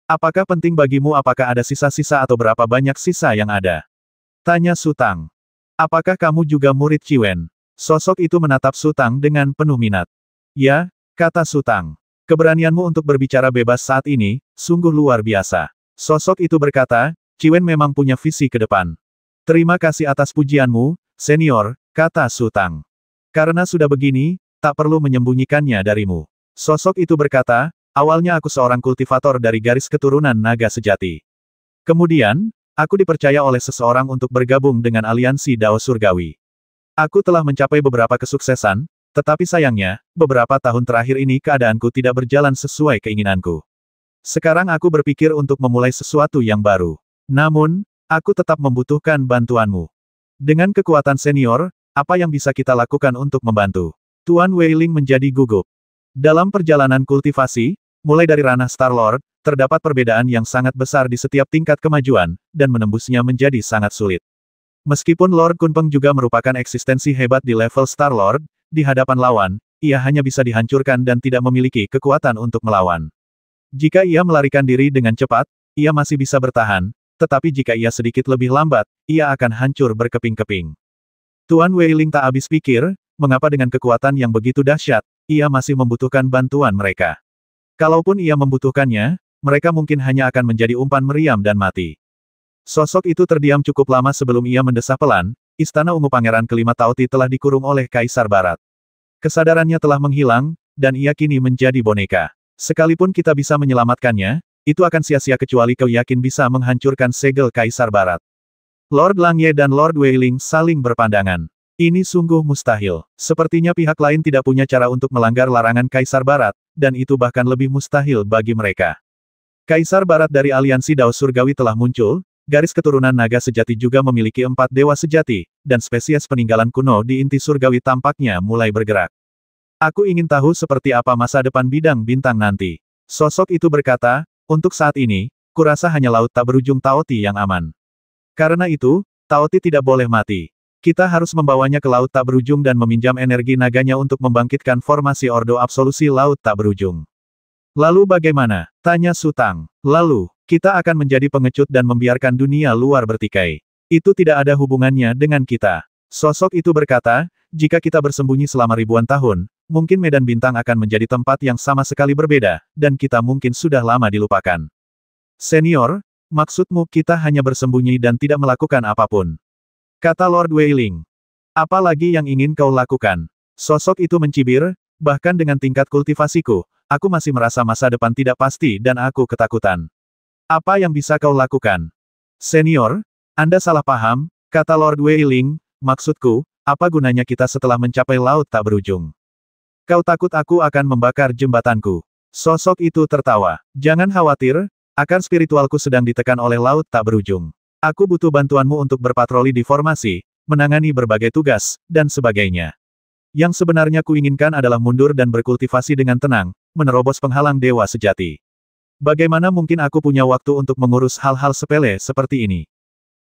Apakah penting bagimu apakah ada sisa-sisa atau berapa banyak sisa yang ada? Tanya Su Tang. Apakah kamu juga murid Ciwen? Sosok itu menatap Su Tang dengan penuh minat. Ya, kata Su Tang. Keberanianmu untuk berbicara bebas saat ini, sungguh luar biasa. Sosok itu berkata, Ciwen memang punya visi ke depan. Terima kasih atas pujianmu, senior, kata Su Tang. Karena sudah begini, tak perlu menyembunyikannya darimu. Sosok itu berkata, awalnya aku seorang kultivator dari garis keturunan naga sejati. Kemudian, aku dipercaya oleh seseorang untuk bergabung dengan aliansi Dao Surgawi. Aku telah mencapai beberapa kesuksesan, tetapi sayangnya, beberapa tahun terakhir ini keadaanku tidak berjalan sesuai keinginanku. Sekarang aku berpikir untuk memulai sesuatu yang baru. Namun, aku tetap membutuhkan bantuanmu. Dengan kekuatan senior, apa yang bisa kita lakukan untuk membantu? Tuan Weiling menjadi gugup. Dalam perjalanan kultivasi, mulai dari ranah Star Lord, terdapat perbedaan yang sangat besar di setiap tingkat kemajuan, dan menembusnya menjadi sangat sulit. Meskipun Lord Kunpeng juga merupakan eksistensi hebat di level Star Lord, di hadapan lawan, ia hanya bisa dihancurkan dan tidak memiliki kekuatan untuk melawan. Jika ia melarikan diri dengan cepat, ia masih bisa bertahan, tetapi jika ia sedikit lebih lambat, ia akan hancur berkeping-keping. Tuan Weiling tak habis pikir, mengapa dengan kekuatan yang begitu dahsyat, ia masih membutuhkan bantuan mereka. Kalaupun ia membutuhkannya, mereka mungkin hanya akan menjadi umpan meriam dan mati. Sosok itu terdiam cukup lama sebelum ia mendesah pelan, Istana Ungu Pangeran kelima Taoti telah dikurung oleh Kaisar Barat. Kesadarannya telah menghilang, dan ia kini menjadi boneka. Sekalipun kita bisa menyelamatkannya, itu akan sia-sia kecuali kau yakin bisa menghancurkan segel Kaisar Barat. Lord Langye dan Lord Weiling saling berpandangan. Ini sungguh mustahil. Sepertinya pihak lain tidak punya cara untuk melanggar larangan Kaisar Barat, dan itu bahkan lebih mustahil bagi mereka. Kaisar Barat dari aliansi Dao Surgawi telah muncul, garis keturunan naga sejati juga memiliki 4 dewa sejati, dan spesies peninggalan kuno di inti surgawi tampaknya mulai bergerak. Aku ingin tahu seperti apa masa depan bidang bintang nanti. Sosok itu berkata, untuk saat ini, kurasa hanya laut tak berujung Taoti yang aman. Karena itu, Taoti tidak boleh mati. Kita harus membawanya ke laut tak berujung dan meminjam energi naganya untuk membangkitkan formasi Ordo Absolusi Laut Tak Berujung. Lalu bagaimana? Tanya Su Tang. Lalu, kita akan menjadi pengecut dan membiarkan dunia luar bertikai. Itu tidak ada hubungannya dengan kita. Sosok itu berkata, jika kita bersembunyi selama ribuan tahun, mungkin medan bintang akan menjadi tempat yang sama sekali berbeda, dan kita mungkin sudah lama dilupakan. Senior, maksudmu kita hanya bersembunyi dan tidak melakukan apapun? Kata Lord Weiling. Apa lagi yang ingin kau lakukan? Sosok itu mencibir, bahkan dengan tingkat kultivasiku, aku masih merasa masa depan tidak pasti dan aku ketakutan. Apa yang bisa kau lakukan? Senior, Anda salah paham, kata Lord Weiling, maksudku, apa gunanya kita setelah mencapai laut tak berujung? Kau takut aku akan membakar jembatanku? Sosok itu tertawa. Jangan khawatir, akar spiritualku sedang ditekan oleh laut tak berujung. Aku butuh bantuanmu untuk berpatroli di formasi, menangani berbagai tugas, dan sebagainya. Yang sebenarnya kuinginkan adalah mundur dan berkultivasi dengan tenang, menerobos penghalang dewa sejati. Bagaimana mungkin aku punya waktu untuk mengurus hal-hal sepele seperti ini?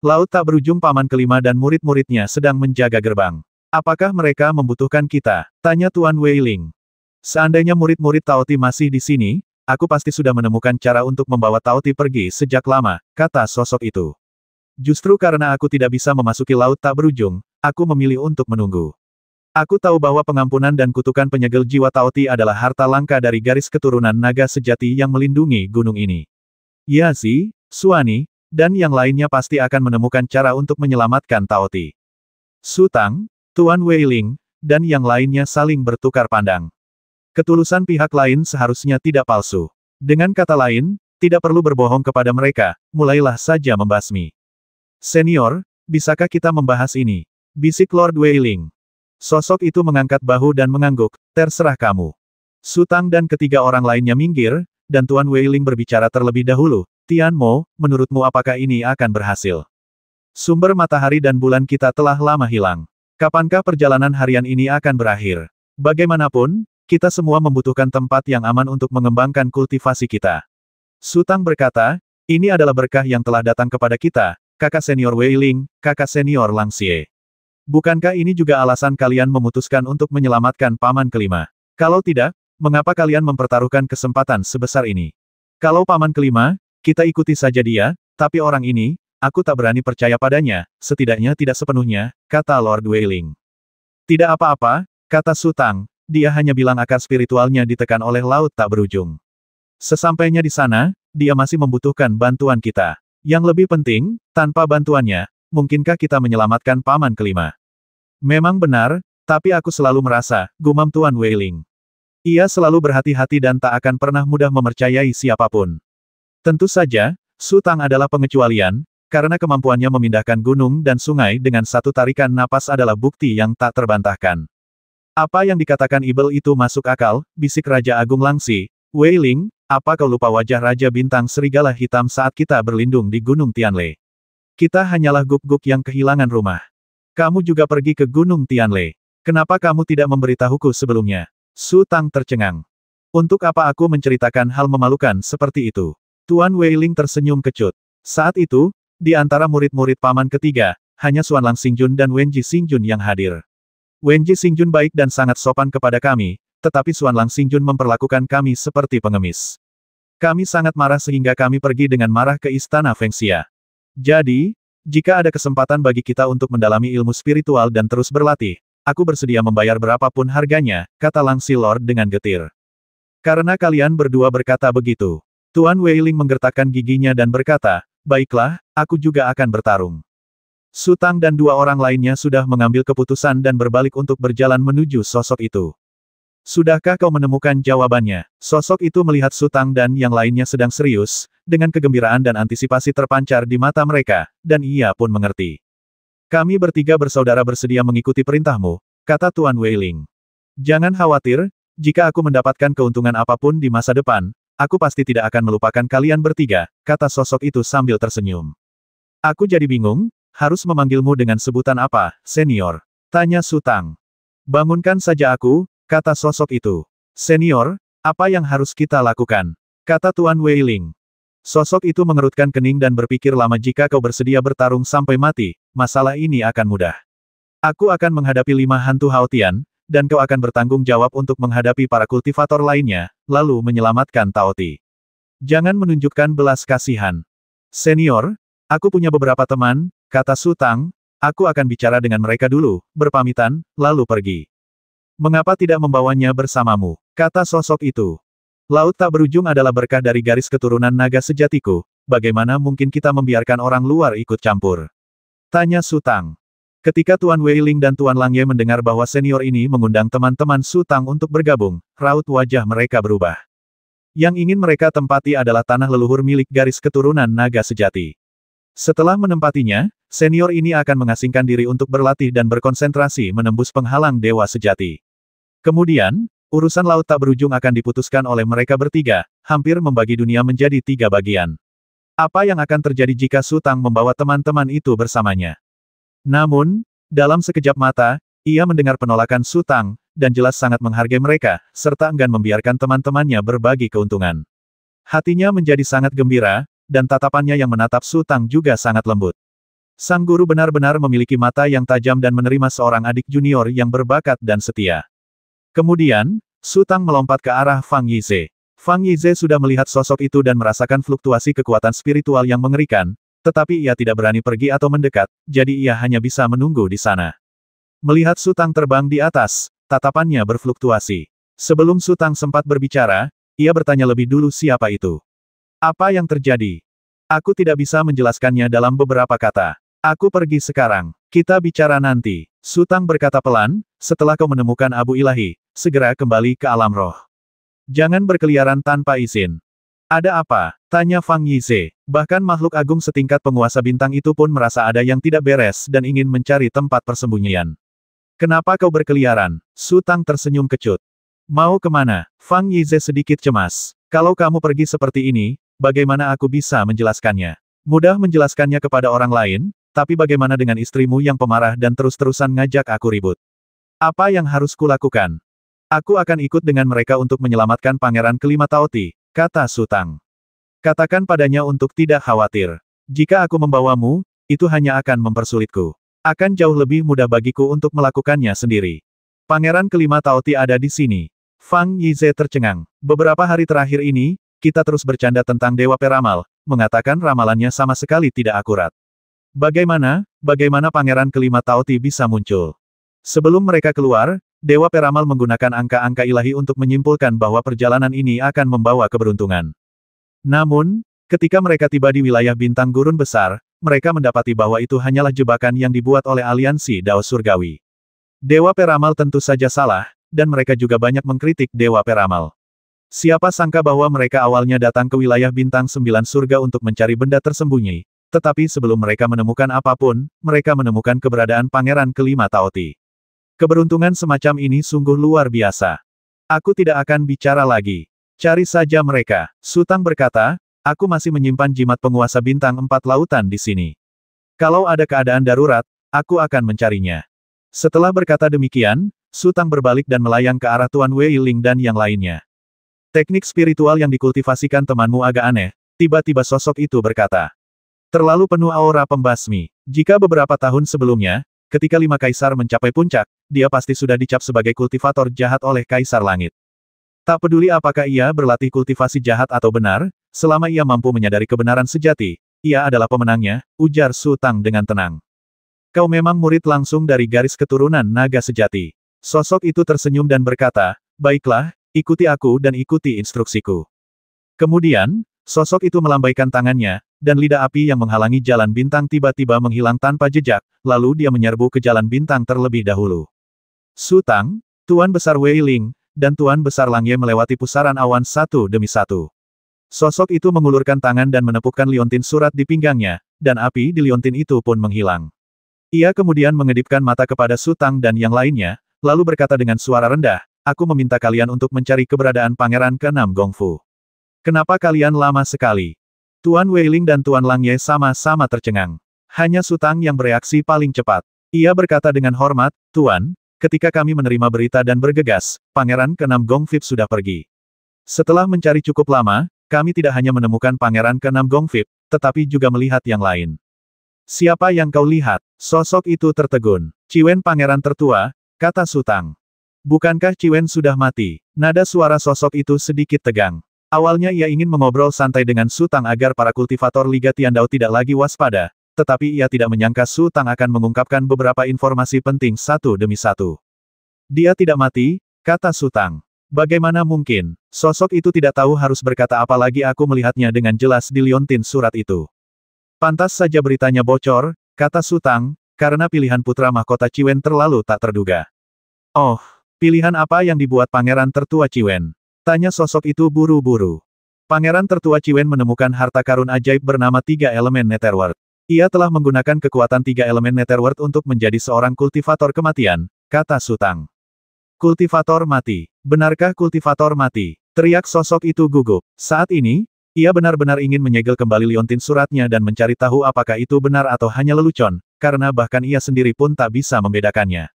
Laut tak berujung paman kelima dan murid-muridnya sedang menjaga gerbang. Apakah mereka membutuhkan kita? Tanya Tuan Weiling. Seandainya murid-murid Taoti masih di sini, aku pasti sudah menemukan cara untuk membawa Taoti pergi sejak lama, kata sosok itu. Justru karena aku tidak bisa memasuki laut tak berujung, aku memilih untuk menunggu. Aku tahu bahwa pengampunan dan kutukan penyegel jiwa Taoti adalah harta langka dari garis keturunan naga sejati yang melindungi gunung ini. Yazi, Suani, dan yang lainnya pasti akan menemukan cara untuk menyelamatkan Taoti. Sutang, Tuan Weiling, dan yang lainnya saling bertukar pandang. Ketulusan pihak lain seharusnya tidak palsu. Dengan kata lain, tidak perlu berbohong kepada mereka, mulailah saja membasmi. Senior, bisakah kita membahas ini? Bisik Lord Weiling. Sosok itu mengangkat bahu dan mengangguk, terserah kamu. Sutang dan ketiga orang lainnya minggir, dan Tuan Weiling berbicara terlebih dahulu, Tian Mo, menurutmu apakah ini akan berhasil? Sumber matahari dan bulan kita telah lama hilang. Kapankah perjalanan harian ini akan berakhir? Bagaimanapun, kita semua membutuhkan tempat yang aman untuk mengembangkan kultivasi kita. Sutang berkata, ini adalah berkah yang telah datang kepada kita, kakak senior Weiling, kakak senior Lang Xie. Bukankah ini juga alasan kalian memutuskan untuk menyelamatkan paman kelima? Kalau tidak, mengapa kalian mempertaruhkan kesempatan sebesar ini? Kalau paman kelima, kita ikuti saja dia, tapi orang ini, aku tak berani percaya padanya, setidaknya tidak sepenuhnya, kata Lord Weiling. Tidak apa-apa, kata Sutang, dia hanya bilang akar spiritualnya ditekan oleh laut tak berujung. Sesampainya di sana, dia masih membutuhkan bantuan kita. Yang lebih penting, tanpa bantuannya, mungkinkah kita menyelamatkan paman kelima? Memang benar, tapi aku selalu merasa, gumam Tuan Weiling. Ia selalu berhati-hati dan tak akan pernah mudah mempercayai siapapun. Tentu saja, Sutang adalah pengecualian, karena kemampuannya memindahkan gunung dan sungai dengan satu tarikan napas adalah bukti yang tak terbantahkan. Apa yang dikatakan Ibel itu masuk akal, bisik Raja Agung Langxi. Weiling, apa kau lupa wajah Raja Bintang Serigala Hitam saat kita berlindung di Gunung Tianle? Kita hanyalah guk-guk yang kehilangan rumah. Kamu juga pergi ke Gunung Tianle. Kenapa kamu tidak memberitahuku sebelumnya? Sutang tercengang. Untuk apa aku menceritakan hal memalukan seperti itu? Tuan Weiling tersenyum kecut. Saat itu, di antara murid-murid paman ketiga, hanya Xuan Lang Xingjun dan Wenji Xingjun yang hadir. Wenji Xingjun baik dan sangat sopan kepada kami, tetapi Xuan Lang Xingjun memperlakukan kami seperti pengemis. Kami sangat marah sehingga kami pergi dengan marah ke istana Fengxia. Jadi, jika ada kesempatan bagi kita untuk mendalami ilmu spiritual dan terus berlatih, aku bersedia membayar berapapun harganya, kata Lang Si Lord dengan getir. Karena kalian berdua berkata begitu. Tuan Weiling menggertakkan giginya dan berkata, baiklah, aku juga akan bertarung. Sutang dan dua orang lainnya sudah mengambil keputusan dan berbalik untuk berjalan menuju sosok itu. Sudahkah kau menemukan jawabannya? Sosok itu melihat Sutang dan yang lainnya sedang serius, dengan kegembiraan dan antisipasi terpancar di mata mereka, dan ia pun mengerti. Kami bertiga bersaudara bersedia mengikuti perintahmu, kata Tuan Weiling. Jangan khawatir, jika aku mendapatkan keuntungan apapun di masa depan, aku pasti tidak akan melupakan kalian bertiga, kata sosok itu sambil tersenyum. Aku jadi bingung, harus memanggilmu dengan sebutan apa, senior? Tanya Sutang. Bangunkan saja aku, kata sosok itu. Senior, apa yang harus kita lakukan? Kata Tuan Weiling. Sosok itu mengerutkan kening dan berpikir lama jika kau bersedia bertarung sampai mati, masalah ini akan mudah. Aku akan menghadapi 5 hantu Haotian, dan kau akan bertanggung jawab untuk menghadapi para kultivator lainnya, lalu menyelamatkan Taoti. Jangan menunjukkan belas kasihan. Senior, aku punya beberapa teman, kata Sutang, aku akan bicara dengan mereka dulu, berpamitan, lalu pergi. Mengapa tidak membawanya bersamamu? Kata sosok itu. Laut tak berujung adalah berkah dari garis keturunan naga sejatiku, bagaimana mungkin kita membiarkan orang luar ikut campur? Tanya Sutang. Ketika Tuan Weiling dan Tuan Lang Ye mendengar bahwa senior ini mengundang teman-teman Sutang untuk bergabung, raut wajah mereka berubah. Yang ingin mereka tempati adalah tanah leluhur milik garis keturunan naga sejati. Setelah menempatinya, senior ini akan mengasingkan diri untuk berlatih dan berkonsentrasi menembus penghalang dewa sejati. Kemudian, urusan laut tak berujung akan diputuskan oleh mereka bertiga, hampir membagi dunia menjadi 3 bagian. Apa yang akan terjadi jika Sutang membawa teman-teman itu bersamanya? Namun, dalam sekejap mata, ia mendengar penolakan Sutang, dan jelas sangat menghargai mereka, serta enggan membiarkan teman-temannya berbagi keuntungan. Hatinya menjadi sangat gembira, dan tatapannya yang menatap Sutang juga sangat lembut. Sang guru benar-benar memiliki mata yang tajam dan menerima seorang adik junior yang berbakat dan setia. Kemudian, Su Tang melompat ke arah Fang Yize. Fang Yize sudah melihat sosok itu dan merasakan fluktuasi kekuatan spiritual yang mengerikan, tetapi ia tidak berani pergi atau mendekat, jadi ia hanya bisa menunggu di sana. Melihat Su Tang terbang di atas, tatapannya berfluktuasi. Sebelum Su Tang sempat berbicara, ia bertanya lebih dulu siapa itu. Apa yang terjadi? Aku tidak bisa menjelaskannya dalam beberapa kata. Aku pergi sekarang. Kita bicara nanti. Su Tang berkata pelan, setelah kau menemukan abu ilahi, segera kembali ke alam roh. Jangan berkeliaran tanpa izin. Ada apa? Tanya Fang Yize. Bahkan makhluk agung setingkat penguasa bintang itu pun merasa ada yang tidak beres dan ingin mencari tempat persembunyian. Kenapa kau berkeliaran? Su Tang tersenyum kecut. Mau kemana? Fang Yize sedikit cemas. Kalau kamu pergi seperti ini, bagaimana aku bisa menjelaskannya? Mudah menjelaskannya kepada orang lain, tapi bagaimana dengan istrimu yang pemarah dan terus-terusan ngajak aku ribut? Apa yang harus kulakukan? Aku akan ikut dengan mereka untuk menyelamatkan Pangeran Kelima Taoti, kata Su Tang. Katakan padanya untuk tidak khawatir. Jika aku membawamu, itu hanya akan mempersulitku. Akan jauh lebih mudah bagiku untuk melakukannya sendiri. Pangeran Kelima Taoti ada di sini. Fang Yize tercengang. Beberapa hari terakhir ini, kita terus bercanda tentang Dewa Peramal, mengatakan ramalannya sama sekali tidak akurat. Bagaimana Pangeran Kelima Taoti bisa muncul? Sebelum mereka keluar, Dewa Peramal menggunakan angka-angka ilahi untuk menyimpulkan bahwa perjalanan ini akan membawa keberuntungan. Namun, ketika mereka tiba di wilayah bintang gurun besar, mereka mendapati bahwa itu hanyalah jebakan yang dibuat oleh aliansi Dao Surgawi. Dewa Peramal tentu saja salah, dan mereka juga banyak mengkritik Dewa Peramal. Siapa sangka bahwa mereka awalnya datang ke wilayah bintang 9 surga untuk mencari benda tersembunyi, tetapi sebelum mereka menemukan apapun, mereka menemukan keberadaan Pangeran Kelima Taoti. Keberuntungan semacam ini sungguh luar biasa. Aku tidak akan bicara lagi. Cari saja mereka. Su Tang berkata, aku masih menyimpan jimat penguasa bintang 4 lautan di sini. Kalau ada keadaan darurat, aku akan mencarinya. Setelah berkata demikian, Su Tang berbalik dan melayang ke arah Tuan Wei Ling dan yang lainnya. Teknik spiritual yang dikultivasikan temanmu agak aneh, tiba-tiba sosok itu berkata. Terlalu penuh aura pembasmi. Jika beberapa tahun sebelumnya, ketika 5 kaisar mencapai puncak, dia pasti sudah dicap sebagai kultivator jahat oleh Kaisar Langit. Tak peduli apakah ia berlatih kultivasi jahat atau benar, selama ia mampu menyadari kebenaran sejati, ia adalah pemenangnya, ujar Su Tang dengan tenang. Kau memang murid langsung dari garis keturunan naga sejati. Sosok itu tersenyum dan berkata, baiklah, ikuti aku dan ikuti instruksiku. Kemudian, sosok itu melambaikan tangannya, dan lidah api yang menghalangi jalan bintang tiba-tiba menghilang tanpa jejak, lalu dia menyerbu ke jalan bintang terlebih dahulu. Su Tang, Tuan Besar Wei Ling, dan Tuan Besar Langye melewati pusaran awan satu demi satu. Sosok itu mengulurkan tangan dan menepukkan liontin surat di pinggangnya, dan api di liontin itu pun menghilang. Ia kemudian mengedipkan mata kepada Su Tang dan yang lainnya, lalu berkata dengan suara rendah, aku meminta kalian untuk mencari keberadaan Pangeran ke-6 Gongfu. Kenapa kalian lama sekali? Tuan Wei Ling dan Tuan Langye sama-sama tercengang. Hanya Su Tang yang bereaksi paling cepat. Ia berkata dengan hormat, Tuan, ketika kami menerima berita dan bergegas, Pangeran ke-6 Gongfip sudah pergi. Setelah mencari cukup lama, kami tidak hanya menemukan Pangeran ke-6 Gongfip, tetapi juga melihat yang lain. Siapa yang kau lihat? Sosok itu tertegun. Ciwen Pangeran tertua, kata Su Tang. Bukankah Ciwen sudah mati? Nada suara sosok itu sedikit tegang. Awalnya ia ingin mengobrol santai dengan Su Tang agar para kultivator Liga Tiandao tidak lagi waspada, tetapi ia tidak menyangka Su Tang akan mengungkapkan beberapa informasi penting satu demi satu. Dia tidak mati, kata Su Tang. Bagaimana mungkin? Sosok itu tidak tahu harus berkata apa lagi aku melihatnya dengan jelas di liontin surat itu. Pantas saja beritanya bocor, kata Su Tang, karena pilihan putra mahkota Ciwen terlalu tak terduga. Oh, pilihan apa yang dibuat pangeran tertua Ciwen? Tanya sosok itu buru-buru. Pangeran tertua Ciwen menemukan harta karun ajaib bernama 3 elemen Netherworld. Ia telah menggunakan kekuatan 3 elemen Netherworld untuk menjadi seorang kultivator kematian, kata Su Tang. Kultivator mati. Benarkah kultivator mati? Teriak sosok itu gugup. Saat ini, ia benar-benar ingin menyegel kembali liontin suratnya dan mencari tahu apakah itu benar atau hanya lelucon, karena bahkan ia sendiri pun tak bisa membedakannya.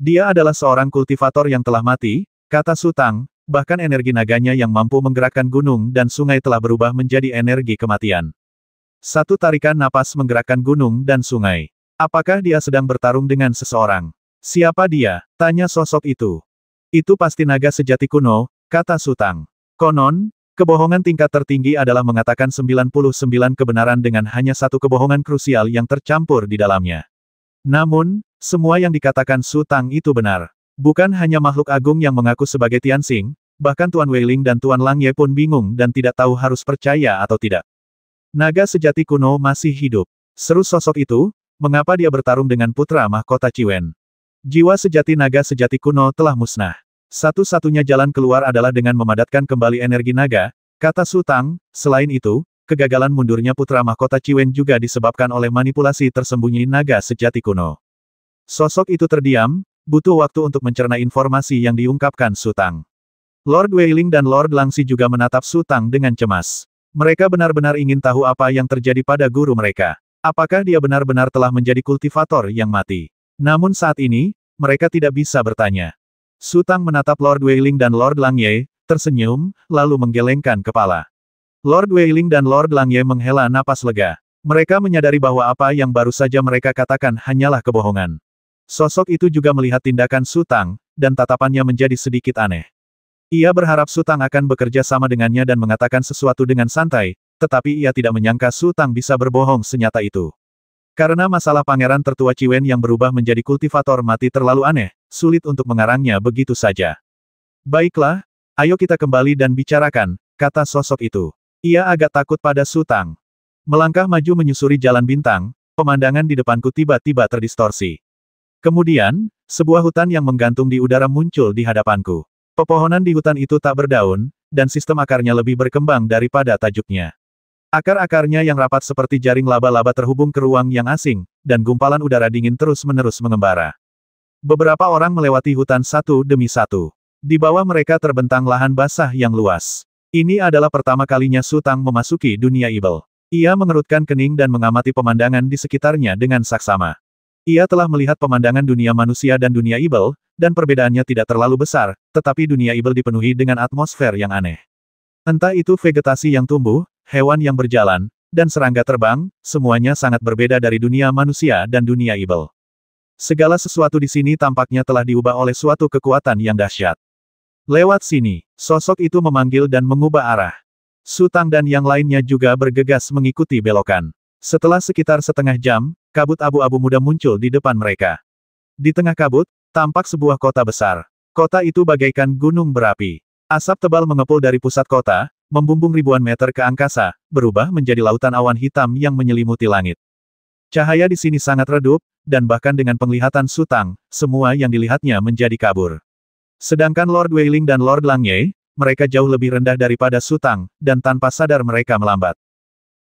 Dia adalah seorang kultivator yang telah mati, kata Su Tang. Bahkan energi naganya yang mampu menggerakkan gunung dan sungai telah berubah menjadi energi kematian. Satu tarikan napas menggerakkan gunung dan sungai. Apakah dia sedang bertarung dengan seseorang? Siapa dia? Tanya sosok itu. Itu pasti naga sejati kuno, kata Sutang. Konon, kebohongan tingkat tertinggi adalah mengatakan 99 kebenaran dengan hanya satu kebohongan krusial yang tercampur di dalamnya. Namun, semua yang dikatakan Sutang itu benar. Bukan hanya makhluk agung yang mengaku sebagai Tianxing, bahkan Tuan Weiling dan Tuan Langye pun bingung dan tidak tahu harus percaya atau tidak. Naga sejati kuno masih hidup. Seru sosok itu, mengapa dia bertarung dengan putra mahkota Ciwen? Jiwa sejati naga sejati kuno telah musnah. Satu-satunya jalan keluar adalah dengan memadatkan kembali energi naga, kata Sutang. Selain itu, kegagalan mundurnya putra mahkota Ciwen juga disebabkan oleh manipulasi tersembunyi naga sejati kuno. Sosok itu terdiam, butuh waktu untuk mencerna informasi yang diungkapkan Sutang. Lord Weiling dan Lord Langxi juga menatap Sutang dengan cemas. Mereka benar-benar ingin tahu apa yang terjadi pada guru mereka. Apakah dia benar-benar telah menjadi kultivator yang mati? Namun saat ini, mereka tidak bisa bertanya. Sutang menatap Lord Weiling dan Lord Langye, tersenyum, lalu menggelengkan kepala. Lord Weiling dan Lord Langye menghela napas lega. Mereka menyadari bahwa apa yang baru saja mereka katakan hanyalah kebohongan. Sosok itu juga melihat tindakan Sutang, dan tatapannya menjadi sedikit aneh. Ia berharap Sutang akan bekerja sama dengannya dan mengatakan sesuatu dengan santai, tetapi ia tidak menyangka Sutang bisa berbohong senyata itu. Karena masalah pangeran tertua Ciwen yang berubah menjadi kultivator mati terlalu aneh, sulit untuk mengarangnya begitu saja. Baiklah, ayo kita kembali dan bicarakan, kata sosok itu. Ia agak takut pada Sutang. Melangkah maju menyusuri jalan bintang, pemandangan di depanku tiba-tiba terdistorsi. Kemudian, sebuah hutan yang menggantung di udara muncul di hadapanku. Pepohonan di hutan itu tak berdaun, dan sistem akarnya lebih berkembang daripada tajuknya. Akar-akarnya yang rapat seperti jaring laba-laba terhubung ke ruang yang asing, dan gumpalan udara dingin terus-menerus mengembara. Beberapa orang melewati hutan satu demi satu. Di bawah mereka terbentang lahan basah yang luas. Ini adalah pertama kalinya Sutang memasuki dunia Ibel. Ia mengerutkan kening dan mengamati pemandangan di sekitarnya dengan saksama. Ia telah melihat pemandangan dunia manusia dan dunia Ibel, dan perbedaannya tidak terlalu besar, tetapi dunia Ibel dipenuhi dengan atmosfer yang aneh. Entah itu vegetasi yang tumbuh, hewan yang berjalan, dan serangga terbang, semuanya sangat berbeda dari dunia manusia dan dunia Ibel. Segala sesuatu di sini tampaknya telah diubah oleh suatu kekuatan yang dahsyat. Lewat sini, sosok itu memanggil dan mengubah arah. Sutang dan yang lainnya juga bergegas mengikuti belokan. Setelah sekitar setengah jam, kabut abu-abu muda muncul di depan mereka. Di tengah kabut, tampak sebuah kota besar. Kota itu bagaikan gunung berapi. Asap tebal mengepul dari pusat kota, membumbung ribuan meter ke angkasa, berubah menjadi lautan awan hitam yang menyelimuti langit. Cahaya di sini sangat redup, dan bahkan dengan penglihatan Sutang, semua yang dilihatnya menjadi kabur. Sedangkan Lord Weiling dan Lord Langye, mereka jauh lebih rendah daripada Sutang, dan tanpa sadar mereka melambat.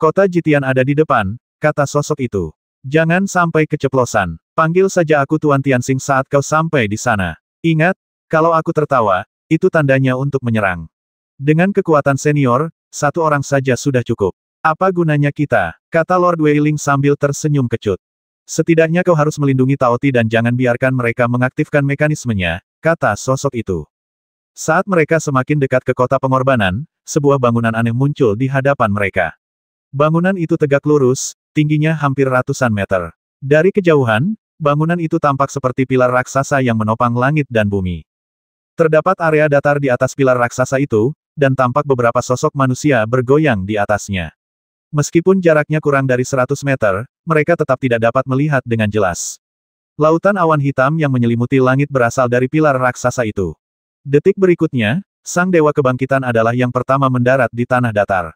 Kota Jitian ada di depan, kata sosok itu. Jangan sampai keceplosan. Panggil saja aku Tuan Tianxing saat kau sampai di sana. Ingat, kalau aku tertawa, itu tandanya untuk menyerang. Dengan kekuatan senior, satu orang saja sudah cukup. Apa gunanya kita? Kata Lord Weiling sambil tersenyum kecut. Setidaknya kau harus melindungi Taoti dan jangan biarkan mereka mengaktifkan mekanismenya, kata sosok itu. Saat mereka semakin dekat ke kota pengorbanan, sebuah bangunan aneh muncul di hadapan mereka. Bangunan itu tegak lurus, tingginya hampir ratusan meter. Dari kejauhan, bangunan itu tampak seperti pilar raksasa yang menopang langit dan bumi. Terdapat area datar di atas pilar raksasa itu, dan tampak beberapa sosok manusia bergoyang di atasnya. Meskipun jaraknya kurang dari 100 meter, mereka tetap tidak dapat melihat dengan jelas. Lautan awan hitam yang menyelimuti langit berasal dari pilar raksasa itu. Detik berikutnya, Sang Dewa Kebangkitan adalah yang pertama mendarat di tanah datar.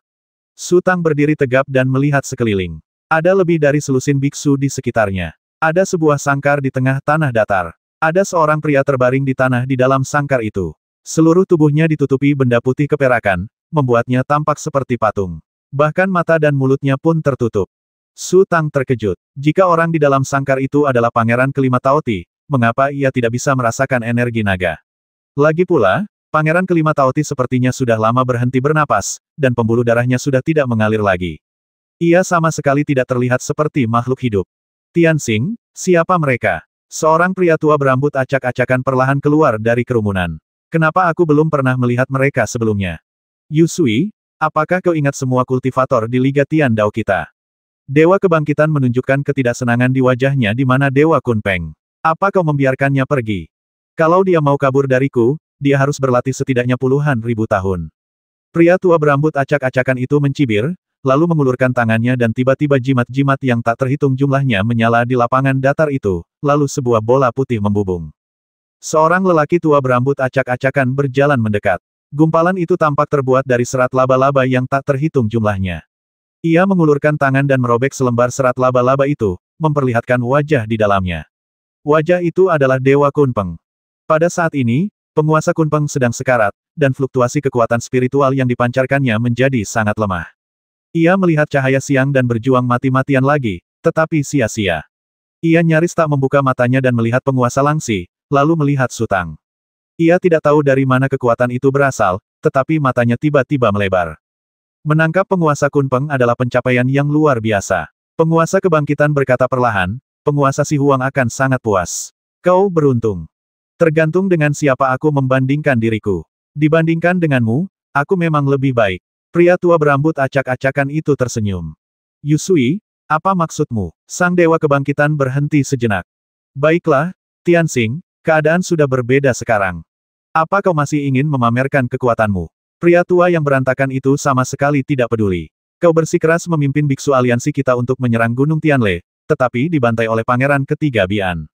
Sutang berdiri tegap dan melihat sekeliling. Ada lebih dari selusin biksu di sekitarnya. Ada sebuah sangkar di tengah tanah datar. Ada seorang pria terbaring di tanah di dalam sangkar itu. Seluruh tubuhnya ditutupi benda putih keperakan, membuatnya tampak seperti patung. Bahkan mata dan mulutnya pun tertutup. Sutang terkejut. Jika orang di dalam sangkar itu adalah pangeran kelima Taoti, mengapa ia tidak bisa merasakan energi naga? Lagi pula, pangeran kelima Taoti sepertinya sudah lama berhenti bernapas, dan pembuluh darahnya sudah tidak mengalir lagi. Ia sama sekali tidak terlihat seperti makhluk hidup. Tianxing, siapa mereka? Seorang pria tua berambut acak-acakan perlahan keluar dari kerumunan. Kenapa aku belum pernah melihat mereka sebelumnya? Yusui, apakah kau ingat semua kultivator di Liga Tian Dao kita? Dewa Kebangkitan menunjukkan ketidaksenangan di wajahnya di mana Dewa Kunpeng. Apa kau membiarkannya pergi? Kalau dia mau kabur dariku, dia harus berlatih setidaknya puluhan ribu tahun. Pria tua berambut acak-acakan itu mencibir, lalu mengulurkan tangannya dan tiba-tiba jimat-jimat yang tak terhitung jumlahnya menyala di lapangan datar itu, lalu sebuah bola putih membubung. Seorang lelaki tua berambut acak-acakan berjalan mendekat. Gumpalan itu tampak terbuat dari serat laba-laba yang tak terhitung jumlahnya. Ia mengulurkan tangan dan merobek selembar serat laba-laba itu, memperlihatkan wajah di dalamnya. Wajah itu adalah Dewa Kunpeng. Pada saat ini, penguasa Kunpeng sedang sekarat, dan fluktuasi kekuatan spiritual yang dipancarkannya menjadi sangat lemah. Ia melihat cahaya siang dan berjuang mati-matian lagi, tetapi sia-sia. Ia nyaris tak membuka matanya dan melihat penguasa Langsi, lalu melihat Sutang. Ia tidak tahu dari mana kekuatan itu berasal, tetapi matanya tiba-tiba melebar. Menangkap penguasa Kunpeng adalah pencapaian yang luar biasa. Penguasa kebangkitan berkata perlahan, penguasa Si Huang akan sangat puas. Kau beruntung. Tergantung dengan siapa aku membandingkan diriku. Dibandingkan denganmu, aku memang lebih baik. Pria tua berambut acak-acakan itu tersenyum. Yusui, apa maksudmu? Sang Dewa Kebangkitan berhenti sejenak. Baiklah, Tianxing, keadaan sudah berbeda sekarang. Apa kau masih ingin memamerkan kekuatanmu? Pria tua yang berantakan itu sama sekali tidak peduli. Kau bersikeras memimpin biksu aliansi kita untuk menyerang Gunung Tianle, tetapi dibantai oleh Pangeran Ketiga Bian.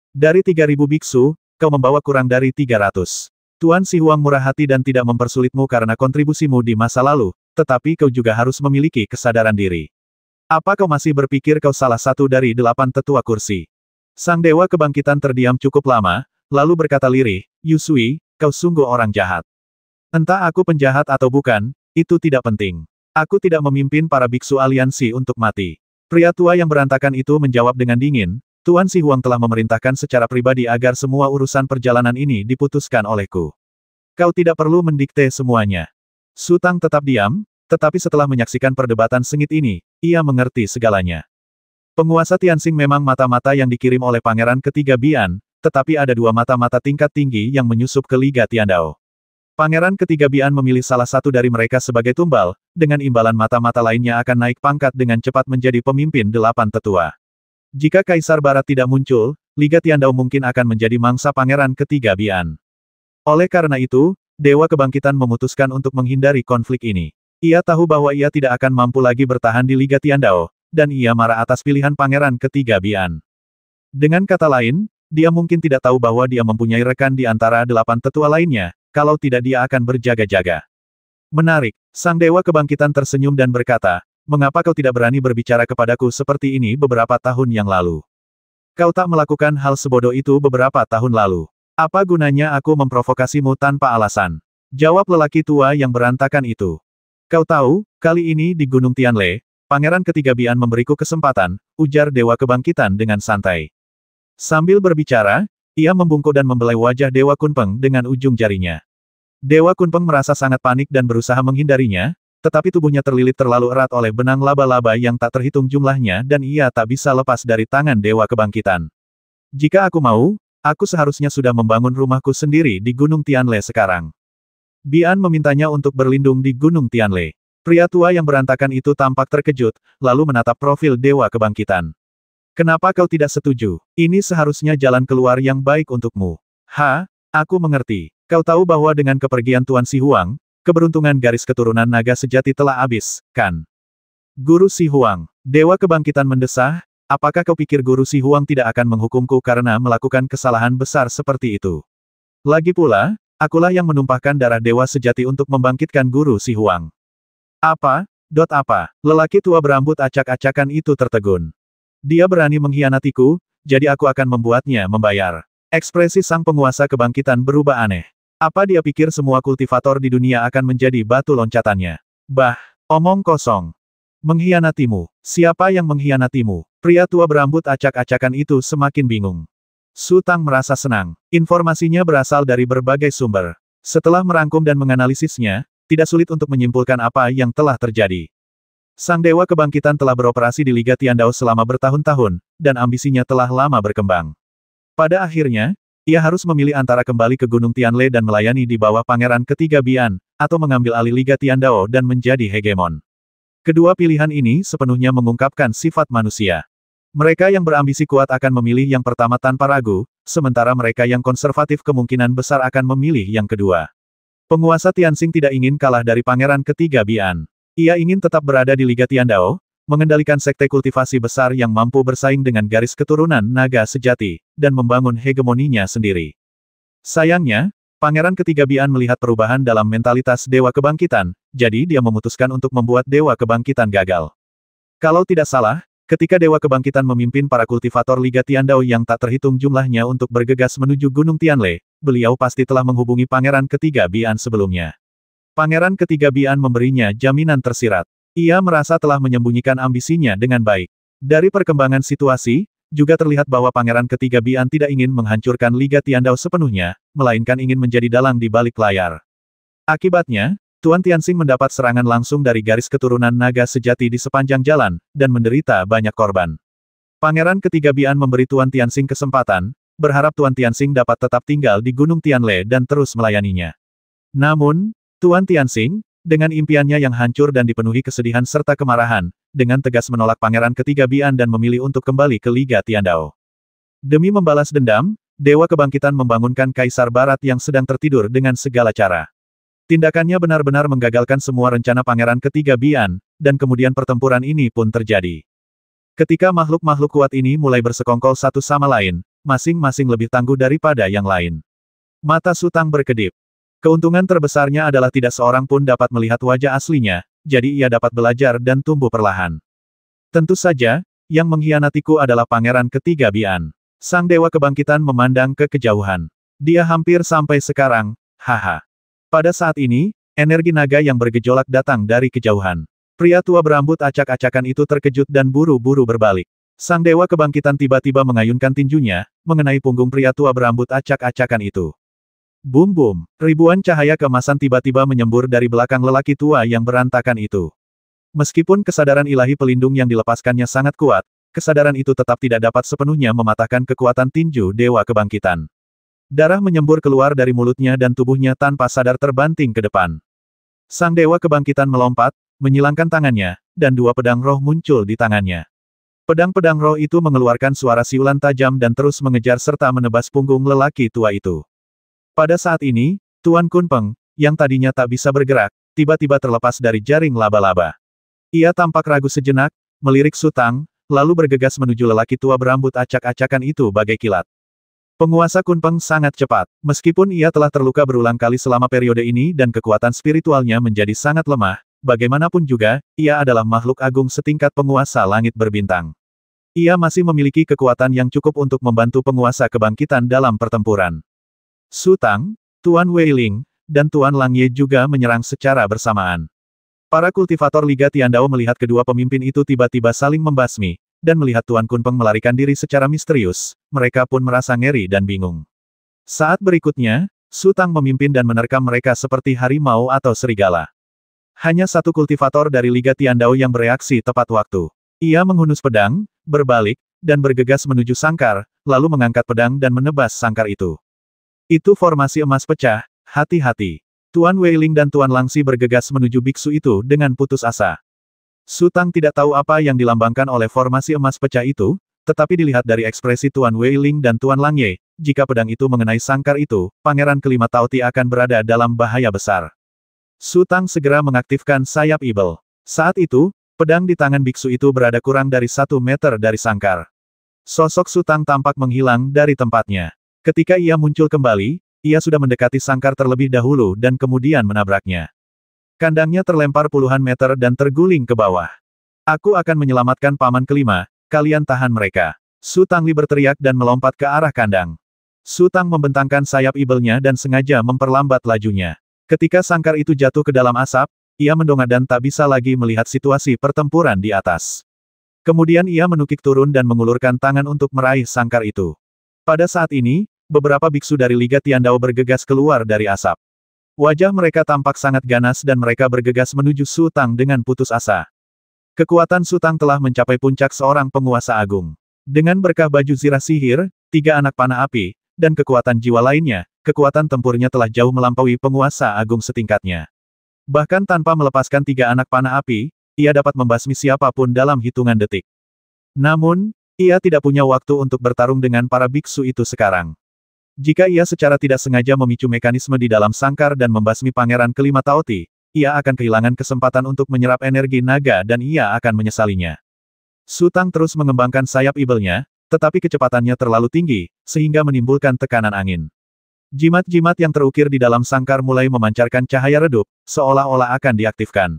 Dari 3.000 biksu, kau membawa kurang dari 300. Tuan Si Huang murah hati dan tidak mempersulitmu karena kontribusimu di masa lalu, tetapi kau juga harus memiliki kesadaran diri. Apa kau masih berpikir kau salah satu dari 8 tetua kursi? Sang Dewa Kebangkitan terdiam cukup lama, lalu berkata lirih, Yusui, kau sungguh orang jahat. Entah aku penjahat atau bukan, itu tidak penting. Aku tidak memimpin para biksu aliansi untuk mati. Pria tua yang berantakan itu menjawab dengan dingin, Tuan Si Huang telah memerintahkan secara pribadi agar semua urusan perjalanan ini diputuskan olehku. Kau tidak perlu mendikte semuanya. Sutang tetap diam, tetapi setelah menyaksikan perdebatan sengit ini, ia mengerti segalanya. Penguasa Tianxing memang mata-mata yang dikirim oleh Pangeran Ketiga Bian, tetapi ada 2 mata-mata tingkat tinggi yang menyusup ke Liga Tiandao. Pangeran Ketiga Bian memilih salah satu dari mereka sebagai tumbal, dengan imbalan mata-mata lainnya akan naik pangkat dengan cepat menjadi pemimpin 8 tetua. Jika Kaisar Barat tidak muncul, Liga Tiandao mungkin akan menjadi mangsa Pangeran Ketiga Bian. Oleh karena itu, Dewa Kebangkitan memutuskan untuk menghindari konflik ini. Ia tahu bahwa ia tidak akan mampu lagi bertahan di Liga Tiandao, dan ia marah atas pilihan Pangeran Ketiga Bian. Dengan kata lain, dia mungkin tidak tahu bahwa dia mempunyai rekan di antara 8 tetua lainnya, kalau tidak dia akan berjaga-jaga. Menarik, Sang Dewa Kebangkitan tersenyum dan berkata, mengapa kau tidak berani berbicara kepadaku seperti ini beberapa tahun yang lalu? Kau tak melakukan hal sebodoh itu beberapa tahun lalu. Apa gunanya aku memprovokasimu tanpa alasan? Jawab lelaki tua yang berantakan itu. Kau tahu, kali ini di Gunung Tianle, Pangeran Ketiga Bian memberiku kesempatan, ujar Dewa Kebangkitan dengan santai. Sambil berbicara, ia membungkuk dan membelai wajah Dewa Kunpeng dengan ujung jarinya. Dewa Kunpeng merasa sangat panik dan berusaha menghindarinya, tetapi tubuhnya terlilit terlalu erat oleh benang laba-laba yang tak terhitung jumlahnya dan ia tak bisa lepas dari tangan Dewa Kebangkitan. Jika aku mau, aku seharusnya sudah membangun rumahku sendiri di Gunung Tianle sekarang. Bian memintanya untuk berlindung di Gunung Tianle. Pria tua yang berantakan itu tampak terkejut, lalu menatap profil Dewa Kebangkitan. Kenapa kau tidak setuju? Ini seharusnya jalan keluar yang baik untukmu. Aku mengerti. Kau tahu bahwa dengan kepergian Tuan Si Huang, keberuntungan garis keturunan naga sejati telah habis, kan? Guru Si Huang. Dewa Kebangkitan mendesah, apakah kau pikir Guru Si Huang tidak akan menghukumku karena melakukan kesalahan besar seperti itu? Lagi pula, akulah yang menumpahkan darah dewa sejati untuk membangkitkan Guru Si Huang. Apa? Lelaki tua berambut acak-acakan itu tertegun. Dia berani mengkhianatiku, jadi aku akan membuatnya membayar. Ekspresi sang penguasa kebangkitan berubah aneh. Apa dia pikir semua kultivator di dunia akan menjadi batu loncatannya? Omong kosong. Mengkhianatimu. Siapa yang mengkhianatimu? Pria tua berambut acak-acakan itu semakin bingung. Sutang merasa senang. Informasinya berasal dari berbagai sumber. Setelah merangkum dan menganalisisnya, tidak sulit untuk menyimpulkan apa yang telah terjadi. Sang Dewa Kebangkitan telah beroperasi di Liga Tiandao selama bertahun-tahun, dan ambisinya telah lama berkembang. Pada akhirnya, ia harus memilih antara kembali ke Gunung Tianle dan melayani di bawah Pangeran Ketiga Bian, atau mengambil alih Liga Tiandao dan menjadi hegemon. Kedua pilihan ini sepenuhnya mengungkapkan sifat manusia. Mereka yang berambisi kuat akan memilih yang pertama tanpa ragu, sementara mereka yang konservatif kemungkinan besar akan memilih yang kedua. Penguasa Tianxing tidak ingin kalah dari pangeran ketiga Bian. Ia ingin tetap berada di Liga Tiandao, mengendalikan sekte kultivasi besar yang mampu bersaing dengan garis keturunan naga sejati, dan membangun hegemoninya sendiri. Sayangnya, pangeran ketiga Bian melihat perubahan dalam mentalitas Dewa Kebangkitan, jadi dia memutuskan untuk membuat Dewa Kebangkitan gagal. Kalau tidak salah, ketika Dewa Kebangkitan memimpin para kultivator Liga Tiandao yang tak terhitung jumlahnya untuk bergegas menuju Gunung Tianle, beliau pasti telah menghubungi pangeran ketiga Bian sebelumnya. Pangeran ketiga Bian memberinya jaminan tersirat. Ia merasa telah menyembunyikan ambisinya dengan baik. Dari perkembangan situasi, juga terlihat bahwa pangeran ketiga Bian tidak ingin menghancurkan Liga Tiandao sepenuhnya, melainkan ingin menjadi dalang di balik layar. Akibatnya, Tuan Tianxing mendapat serangan langsung dari garis keturunan naga sejati di sepanjang jalan, dan menderita banyak korban. Pangeran ketiga Bian memberi Tuan Tianxing kesempatan, berharap Tuan Tianxing dapat tetap tinggal di Gunung Tianle dan terus melayaninya. Namun, Tuan Tianxing, dengan impiannya yang hancur dan dipenuhi kesedihan serta kemarahan, dengan tegas menolak pangeran ketiga Bian dan memilih untuk kembali ke Liga Tiandao. Demi membalas dendam, Dewa Kebangkitan membangunkan Kaisar Barat yang sedang tertidur dengan segala cara. Tindakannya benar-benar menggagalkan semua rencana pangeran ketiga Bian, dan kemudian pertempuran ini pun terjadi. Ketika makhluk-makhluk kuat ini mulai bersekongkol satu sama lain, masing-masing lebih tangguh daripada yang lain. Mata Su Tang berkedip. Keuntungan terbesarnya adalah tidak seorang pun dapat melihat wajah aslinya, jadi ia dapat belajar dan tumbuh perlahan. Tentu saja, yang mengkhianatiku adalah pangeran ketiga Bian. Sang Dewa Kebangkitan memandang ke kejauhan. Dia hampir sampai sekarang, haha. Pada saat ini, energi naga yang bergejolak datang dari kejauhan. Pria tua berambut acak-acakan itu terkejut dan buru-buru berbalik. Sang Dewa Kebangkitan tiba-tiba mengayunkan tinjunya, mengenai punggung pria tua berambut acak-acakan itu. Bum-bum, ribuan cahaya keemasan tiba-tiba menyembur dari belakang lelaki tua yang berantakan itu. Meskipun kesadaran ilahi pelindung yang dilepaskannya sangat kuat, kesadaran itu tetap tidak dapat sepenuhnya mematahkan kekuatan tinju Dewa Kebangkitan. Darah menyembur keluar dari mulutnya dan tubuhnya tanpa sadar terbanting ke depan. Sang Dewa Kebangkitan melompat, menyilangkan tangannya, dan dua pedang roh muncul di tangannya. Pedang-pedang roh itu mengeluarkan suara siulan tajam dan terus mengejar serta menebas punggung lelaki tua itu. Pada saat ini, Tuan Kunpeng, yang tadinya tak bisa bergerak, tiba-tiba terlepas dari jaring laba-laba. Ia tampak ragu sejenak, melirik Su Tang, lalu bergegas menuju lelaki tua berambut acak-acakan itu bagai kilat. Penguasa Kunpeng sangat cepat, meskipun ia telah terluka berulang kali selama periode ini dan kekuatan spiritualnya menjadi sangat lemah, bagaimanapun juga, ia adalah makhluk agung setingkat penguasa langit berbintang. Ia masih memiliki kekuatan yang cukup untuk membantu penguasa kebangkitan dalam pertempuran. Su Tang, Tuan Weiling, dan Tuan Langye juga menyerang secara bersamaan. Para kultivator Liga Tiandao melihat kedua pemimpin itu tiba-tiba saling membasmi, dan melihat Tuan Kunpeng melarikan diri secara misterius, mereka pun merasa ngeri dan bingung. Saat berikutnya, Su Tang memimpin dan menerkam mereka seperti harimau atau serigala. Hanya satu kultivator dari Liga Tiandao yang bereaksi tepat waktu. Ia menghunus pedang, berbalik, dan bergegas menuju sangkar, lalu mengangkat pedang dan menebas sangkar itu. Itu formasi emas pecah, hati-hati. Tuan Weiling dan Tuan Langsi bergegas menuju biksu itu dengan putus asa. Su Tang tidak tahu apa yang dilambangkan oleh formasi emas pecah itu, tetapi dilihat dari ekspresi Tuan Weiling dan Tuan Langye, jika pedang itu mengenai sangkar itu, Pangeran kelima Taoti akan berada dalam bahaya besar. Su Tang segera mengaktifkan sayap ibel. Saat itu, pedang di tangan biksu itu berada kurang dari 1 meter dari sangkar. Sosok Su Tang tampak menghilang dari tempatnya. Ketika ia muncul kembali, ia sudah mendekati sangkar terlebih dahulu dan kemudian menabraknya. Kandangnya terlempar puluhan meter dan terguling ke bawah. Aku akan menyelamatkan paman kelima, kalian tahan mereka. Su Tangli berteriak dan melompat ke arah kandang. Su Tang membentangkan sayap ibelnya dan sengaja memperlambat lajunya. Ketika sangkar itu jatuh ke dalam asap, ia mendongak dan tak bisa lagi melihat situasi pertempuran di atas. Kemudian ia menukik turun dan mengulurkan tangan untuk meraih sangkar itu. Pada saat ini, beberapa biksu dari Liga Tiandao bergegas keluar dari asap. Wajah mereka tampak sangat ganas dan mereka bergegas menuju Su Tang dengan putus asa. Kekuatan Su Tang telah mencapai puncak seorang penguasa agung. Dengan berkah baju zirah sihir, 3 anak panah api, dan kekuatan jiwa lainnya, kekuatan tempurnya telah jauh melampaui penguasa agung setingkatnya. Bahkan tanpa melepaskan 3 anak panah api, ia dapat membasmi siapapun dalam hitungan detik. Namun, ia tidak punya waktu untuk bertarung dengan para biksu itu sekarang. Jika ia secara tidak sengaja memicu mekanisme di dalam sangkar dan membasmi pangeran kelima Taoti, ia akan kehilangan kesempatan untuk menyerap energi naga dan ia akan menyesalinya. Su Tang terus mengembangkan sayap ibelnya, tetapi kecepatannya terlalu tinggi, sehingga menimbulkan tekanan angin. Jimat-jimat yang terukir di dalam sangkar mulai memancarkan cahaya redup, seolah-olah akan diaktifkan.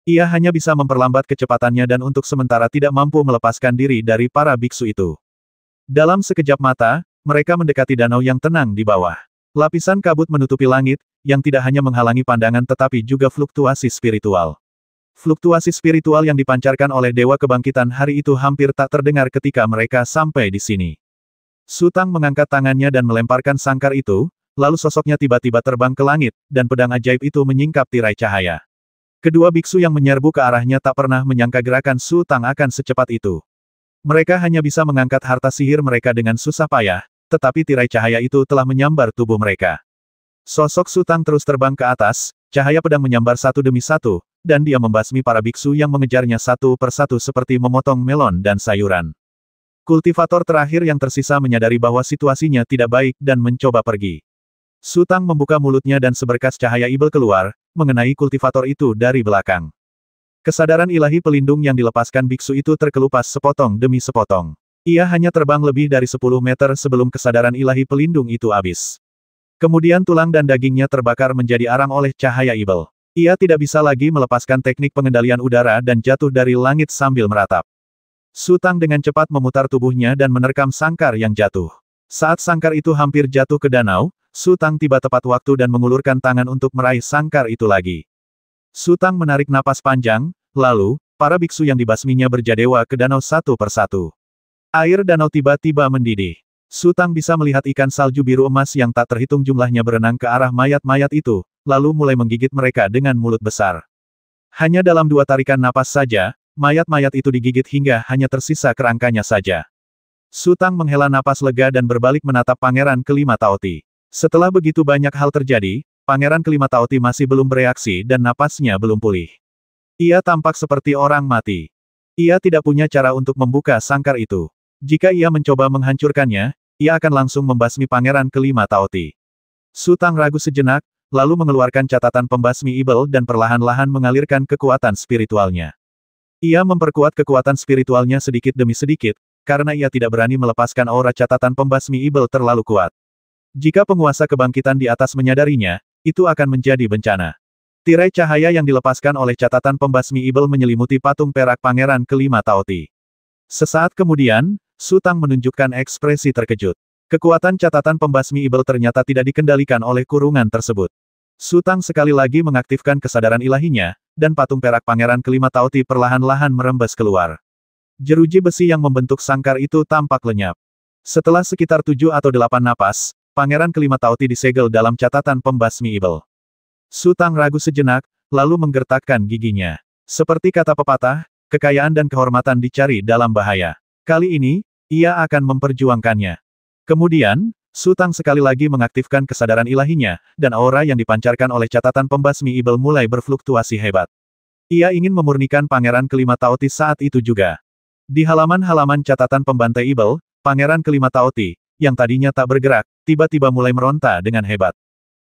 Ia hanya bisa memperlambat kecepatannya dan untuk sementara tidak mampu melepaskan diri dari para biksu itu. Dalam sekejap mata, mereka mendekati danau yang tenang di bawah. Lapisan kabut menutupi langit, yang tidak hanya menghalangi pandangan tetapi juga fluktuasi spiritual. Fluktuasi spiritual yang dipancarkan oleh Dewa Kebangkitan hari itu hampir tak terdengar ketika mereka sampai di sini. Su Tang mengangkat tangannya dan melemparkan sangkar itu, lalu sosoknya tiba-tiba terbang ke langit, dan pedang ajaib itu menyingkap tirai cahaya. Kedua biksu yang menyerbu ke arahnya tak pernah menyangka gerakan Su Tang akan secepat itu. Mereka hanya bisa mengangkat harta sihir mereka dengan susah payah, tetapi tirai cahaya itu telah menyambar tubuh mereka. Sosok Su Tang terus terbang ke atas, cahaya pedang menyambar satu demi satu, dan dia membasmi para biksu yang mengejarnya satu persatu seperti memotong melon dan sayuran. Kultivator terakhir yang tersisa menyadari bahwa situasinya tidak baik dan mencoba pergi. Su Tang membuka mulutnya dan seberkas cahaya ibel keluar, mengenai kultivator itu dari belakang. Kesadaran ilahi pelindung yang dilepaskan biksu itu terkelupas sepotong demi sepotong. Ia hanya terbang lebih dari 10 meter sebelum kesadaran ilahi pelindung itu habis. Kemudian tulang dan dagingnya terbakar menjadi arang oleh cahaya ibel. Ia tidak bisa lagi melepaskan teknik pengendalian udara dan jatuh dari langit sambil meratap. Su Tang dengan cepat memutar tubuhnya dan menerkam sangkar yang jatuh. Saat sangkar itu hampir jatuh ke danau, Su Tang tiba tepat waktu dan mengulurkan tangan untuk meraih sangkar itu lagi. Su Tang menarik napas panjang, lalu, para biksu yang dibasminya berjadewa ke danau satu persatu. Air danau tiba-tiba mendidih. Su Tang bisa melihat ikan salju biru emas yang tak terhitung jumlahnya berenang ke arah mayat-mayat itu, lalu mulai menggigit mereka dengan mulut besar. Hanya dalam 2 tarikan napas saja, mayat-mayat itu digigit hingga hanya tersisa kerangkanya saja. Su Tang menghela napas lega dan berbalik menatap Pangeran Kelima Taoti. Setelah begitu banyak hal terjadi, Pangeran Kelima Taoti masih belum bereaksi dan napasnya belum pulih. Ia tampak seperti orang mati. Ia tidak punya cara untuk membuka sangkar itu. Jika ia mencoba menghancurkannya, ia akan langsung membasmi Pangeran Kelima Taoti. Su Tang ragu sejenak, lalu mengeluarkan catatan pembasmi ibel dan perlahan-lahan mengalirkan kekuatan spiritualnya. Ia memperkuat kekuatan spiritualnya sedikit demi sedikit, karena ia tidak berani melepaskan aura catatan pembasmi ibel terlalu kuat. Jika penguasa kebangkitan di atas menyadarinya, itu akan menjadi bencana. Tirai cahaya yang dilepaskan oleh catatan pembasmi ibel menyelimuti patung perak Pangeran Kelima Taoti. Sesaat kemudian, Su Tang menunjukkan ekspresi terkejut. Kekuatan catatan pembasmi ibel ternyata tidak dikendalikan oleh kurungan tersebut. Su Tang sekali lagi mengaktifkan kesadaran ilahinya, dan patung perak Pangeran Kelima Taoti perlahan-lahan merembes keluar. Jeruji besi yang membentuk sangkar itu tampak lenyap. Setelah sekitar 7 atau 8 napas, Pangeran Kelima Taoti disegel dalam catatan pembasmi ibel. Su Tang ragu sejenak, lalu menggertakkan giginya. Seperti kata pepatah, kekayaan dan kehormatan dicari dalam bahaya. Kali ini, ia akan memperjuangkannya. Kemudian, Su Tang sekali lagi mengaktifkan kesadaran ilahinya, dan aura yang dipancarkan oleh catatan pembasmi ibel mulai berfluktuasi hebat. Ia ingin memurnikan Pangeran Kelima Taoti saat itu juga. Di halaman-halaman catatan pembantai ibel, Pangeran Kelima Taoti, yang tadinya tak bergerak, tiba-tiba mulai meronta dengan hebat.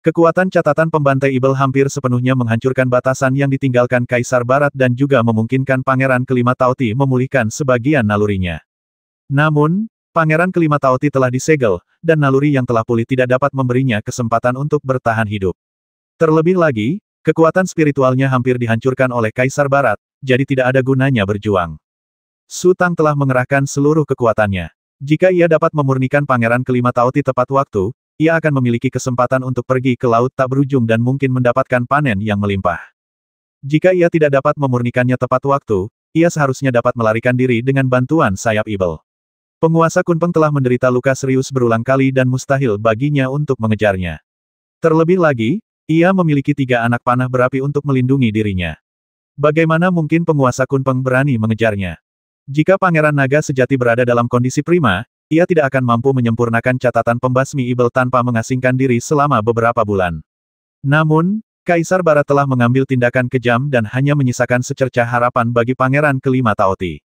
Kekuatan catatan pembantai ibel hampir sepenuhnya menghancurkan batasan yang ditinggalkan Kaisar Barat dan juga memungkinkan Pangeran Kelima Taoti memulihkan sebagian nalurinya. Namun, Pangeran Kelima Taoti telah disegel, dan naluri yang telah pulih tidak dapat memberinya kesempatan untuk bertahan hidup. Terlebih lagi, kekuatan spiritualnya hampir dihancurkan oleh Kaisar Barat, jadi tidak ada gunanya berjuang. Su Tang telah mengerahkan seluruh kekuatannya. Jika ia dapat memurnikan Pangeran Kelima Taoti tepat waktu, ia akan memiliki kesempatan untuk pergi ke laut tak berujung dan mungkin mendapatkan panen yang melimpah. Jika ia tidak dapat memurnikannya tepat waktu, ia seharusnya dapat melarikan diri dengan bantuan sayap ibel. Penguasa Kunpeng telah menderita luka serius berulang kali dan mustahil baginya untuk mengejarnya. Terlebih lagi, ia memiliki 3 anak panah berapi untuk melindungi dirinya. Bagaimana mungkin penguasa Kunpeng berani mengejarnya? Jika Pangeran Naga sejati berada dalam kondisi prima, ia tidak akan mampu menyempurnakan catatan pembasmi ibel tanpa mengasingkan diri selama beberapa bulan. Namun, Kaisar Barat telah mengambil tindakan kejam dan hanya menyisakan secercah harapan bagi Pangeran Kelima Taoti.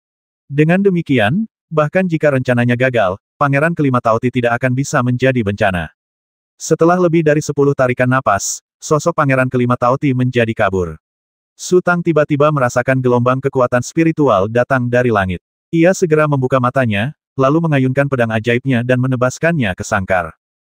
Dengan demikian, bahkan jika rencananya gagal, Pangeran Kelima Taoti tidak akan bisa menjadi bencana. Setelah lebih dari 10 tarikan napas, sosok Pangeran Kelima Taoti menjadi kabur. Su Tang tiba-tiba merasakan gelombang kekuatan spiritual datang dari langit. Ia segera membuka matanya, lalu mengayunkan pedang ajaibnya dan menebaskannya ke sangkar.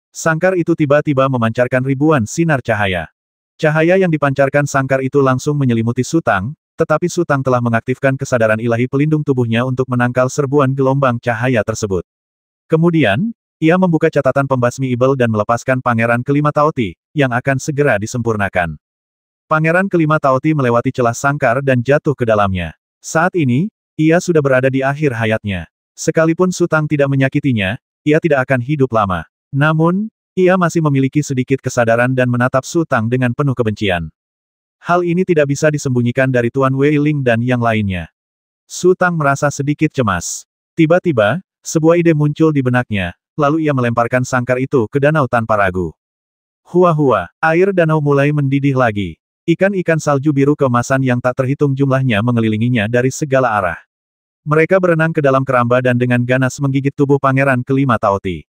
Sangkar itu tiba-tiba memancarkan ribuan sinar cahaya. Cahaya yang dipancarkan sangkar itu langsung menyelimuti Su Tang, tetapi Su Tang telah mengaktifkan kesadaran ilahi pelindung tubuhnya untuk menangkal serbuan gelombang cahaya tersebut. Kemudian, ia membuka catatan pembasmi ibel dan melepaskan Pangeran Kelima Taoti, yang akan segera disempurnakan. Pangeran Kelima Taoti melewati celah sangkar dan jatuh ke dalamnya. Saat ini, ia sudah berada di akhir hayatnya. Sekalipun Su Tang tidak menyakitinya, ia tidak akan hidup lama. Namun, ia masih memiliki sedikit kesadaran dan menatap Su Tang dengan penuh kebencian. Hal ini tidak bisa disembunyikan dari Tuan Wei Ling dan yang lainnya. Su Tang merasa sedikit cemas. Tiba-tiba, sebuah ide muncul di benaknya, lalu ia melemparkan sangkar itu ke danau tanpa ragu. Hua-hua, air danau mulai mendidih lagi. Ikan-ikan salju biru keemasan yang tak terhitung jumlahnya mengelilinginya dari segala arah. Mereka berenang ke dalam keramba dan dengan ganas menggigit tubuh Pangeran Kelima Taoti.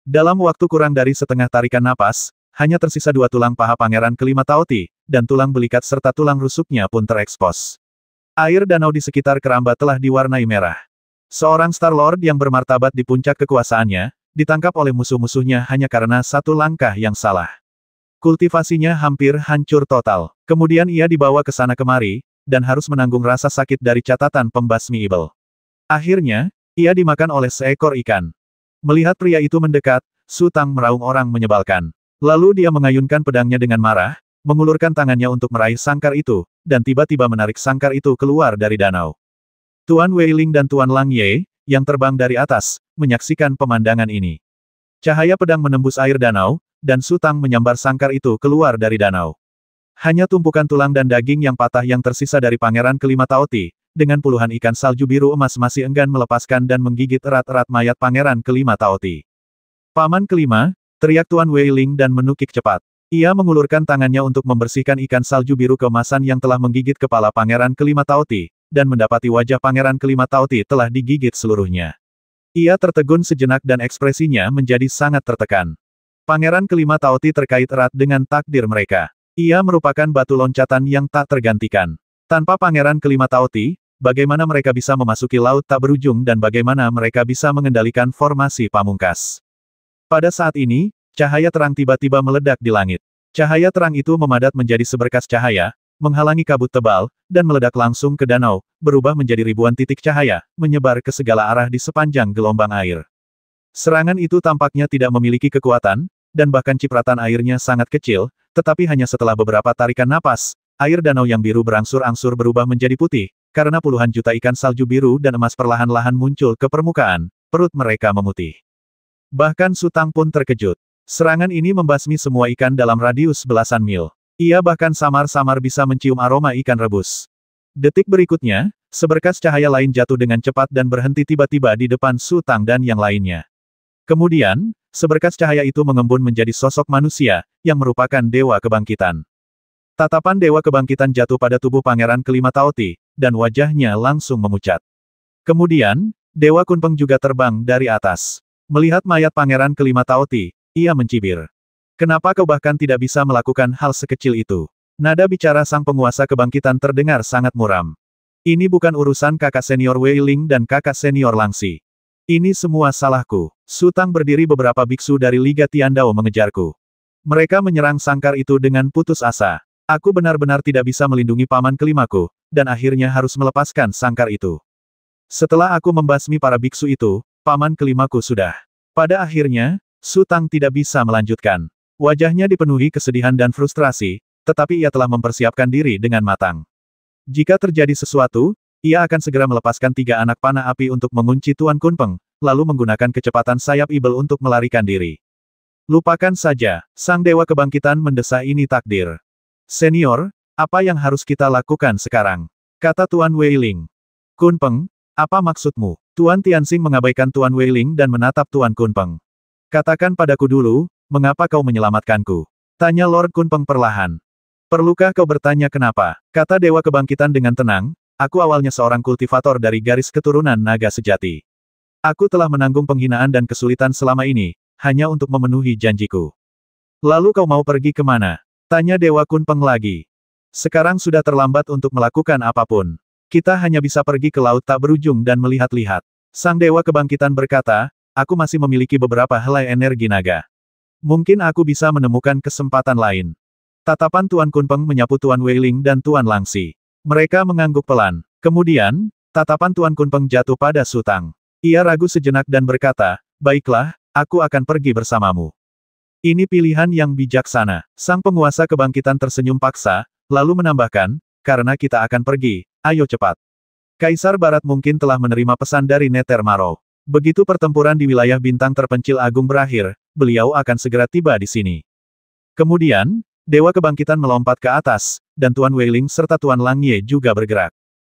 Dalam waktu kurang dari setengah tarikan napas, hanya tersisa 2 tulang paha Pangeran Kelima Taoti, dan tulang belikat serta tulang rusuknya pun terekspos. Air danau di sekitar keramba telah diwarnai merah. Seorang Star Lord yang bermartabat di puncak kekuasaannya, ditangkap oleh musuh-musuhnya hanya karena satu langkah yang salah. Kultivasinya hampir hancur total. Kemudian ia dibawa ke sana kemari, dan harus menanggung rasa sakit dari catatan pembasmi ibel. Akhirnya, ia dimakan oleh seekor ikan. Melihat pria itu mendekat, Su Tang meraung orang menyebalkan. Lalu dia mengayunkan pedangnya dengan marah, mengulurkan tangannya untuk meraih sangkar itu, dan tiba-tiba menarik sangkar itu keluar dari danau. Tuan Wei Ling dan Tuan Lang Ye, yang terbang dari atas, menyaksikan pemandangan ini. Cahaya pedang menembus air danau, dan Su Tang menyambar sangkar itu keluar dari danau. Hanya tumpukan tulang dan daging yang patah yang tersisa dari Pangeran Kelima Taoti, dengan puluhan ikan salju biru emas masih enggan melepaskan dan menggigit erat-erat mayat Pangeran Kelima Taoti. Paman Kelima, teriak Tuan Wei Ling dan menukik cepat. Ia mengulurkan tangannya untuk membersihkan ikan salju biru keemasan yang telah menggigit kepala Pangeran Kelima Taoti, dan mendapati wajah Pangeran Kelima Taoti telah digigit seluruhnya. Ia tertegun sejenak dan ekspresinya menjadi sangat tertekan. Pangeran Kelima Taoti terkait erat dengan takdir mereka. Ia merupakan batu loncatan yang tak tergantikan. Tanpa Pangeran Kelima Taoti, bagaimana mereka bisa memasuki laut tak berujung dan bagaimana mereka bisa mengendalikan formasi pamungkas. Pada saat ini, cahaya terang tiba-tiba meledak di langit. Cahaya terang itu memadat menjadi seberkas cahaya, menghalangi kabut tebal, dan meledak langsung ke danau, berubah menjadi ribuan titik cahaya, menyebar ke segala arah di sepanjang gelombang air. Serangan itu tampaknya tidak memiliki kekuatan, dan bahkan cipratan airnya sangat kecil, tetapi hanya setelah beberapa tarikan napas, air danau yang biru berangsur-angsur berubah menjadi putih, karena puluhan juta ikan salju biru dan emas perlahan-lahan muncul ke permukaan, perut mereka memutih. Bahkan Su Tang pun terkejut. Serangan ini membasmi semua ikan dalam radius belasan mil. Ia bahkan samar-samar bisa mencium aroma ikan rebus. Detik berikutnya, seberkas cahaya lain jatuh dengan cepat dan berhenti tiba-tiba di depan Su Tang dan yang lainnya. Kemudian, seberkas cahaya itu mengembun menjadi sosok manusia, yang merupakan Dewa Kebangkitan. Tatapan Dewa Kebangkitan jatuh pada tubuh Pangeran Kelima Taoti, dan wajahnya langsung memucat. Kemudian, Dewa Kunpeng juga terbang dari atas. Melihat mayat Pangeran Kelima Taoti, ia mencibir. Kenapa kau bahkan tidak bisa melakukan hal sekecil itu? Nada bicara sang penguasa kebangkitan terdengar sangat muram. Ini bukan urusan kakak senior Wei Ling dan kakak senior Langxi. Ini semua salahku. Su Tang berdiri beberapa biksu dari Liga Tiandao mengejarku. Mereka menyerang sangkar itu dengan putus asa. Aku benar-benar tidak bisa melindungi paman kelimaku, dan akhirnya harus melepaskan sangkar itu. Setelah aku membasmi para biksu itu, paman kelimaku sudah. Pada akhirnya, Su Tang tidak bisa melanjutkan. Wajahnya dipenuhi kesedihan dan frustrasi, tetapi ia telah mempersiapkan diri dengan matang. Jika terjadi sesuatu, ia akan segera melepaskan 3 anak panah api untuk mengunci Tuan Kunpeng, lalu menggunakan kecepatan sayap ibel untuk melarikan diri. Lupakan saja, Sang Dewa Kebangkitan mendesah ini takdir. Senior, apa yang harus kita lakukan sekarang? Kata Tuan Wei Ling. Kunpeng, apa maksudmu? Tuan Tianxing mengabaikan Tuan Wei Ling dan menatap Tuan Kunpeng. Katakan padaku dulu, mengapa kau menyelamatkanku? Tanya Lord Kunpeng perlahan. Perlukah kau bertanya kenapa? Kata Dewa Kebangkitan dengan tenang, aku awalnya seorang kultivator dari garis keturunan naga sejati. Aku telah menanggung penghinaan dan kesulitan selama ini, hanya untuk memenuhi janjiku. Lalu kau mau pergi kemana? Tanya Dewa Kunpeng lagi. Sekarang sudah terlambat untuk melakukan apapun. Kita hanya bisa pergi ke laut tak berujung dan melihat-lihat. Sang Dewa Kebangkitan berkata, aku masih memiliki beberapa helai energi naga. Mungkin aku bisa menemukan kesempatan lain. Tatapan Tuan Kunpeng menyapu Tuan Weiling dan Tuan Langxi. Mereka mengangguk pelan. Kemudian, tatapan Tuan Kunpeng jatuh pada Su Tang. Ia ragu sejenak dan berkata, baiklah, aku akan pergi bersamamu. Ini pilihan yang bijaksana. Sang penguasa kebangkitan tersenyum paksa, lalu menambahkan, karena kita akan pergi, ayo cepat. Kaisar Barat mungkin telah menerima pesan dari Nether Marrow. Begitu pertempuran di wilayah bintang terpencil agung berakhir, beliau akan segera tiba di sini. Kemudian, Dewa Kebangkitan melompat ke atas, dan Tuan Weiling serta Tuan Langye juga bergerak.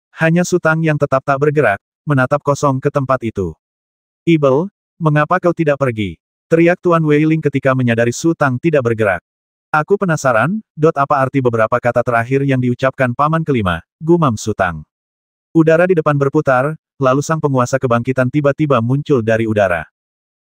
Hanya Su Tang yang tetap tak bergerak, menatap kosong ke tempat itu. Ibel, mengapa kau tidak pergi? Teriak Tuan Weiling ketika menyadari Su Tang tidak bergerak. Aku penasaran, apa arti beberapa kata terakhir yang diucapkan paman kelima, gumam Su Tang. Udara di depan berputar, lalu sang penguasa kebangkitan tiba-tiba muncul dari udara.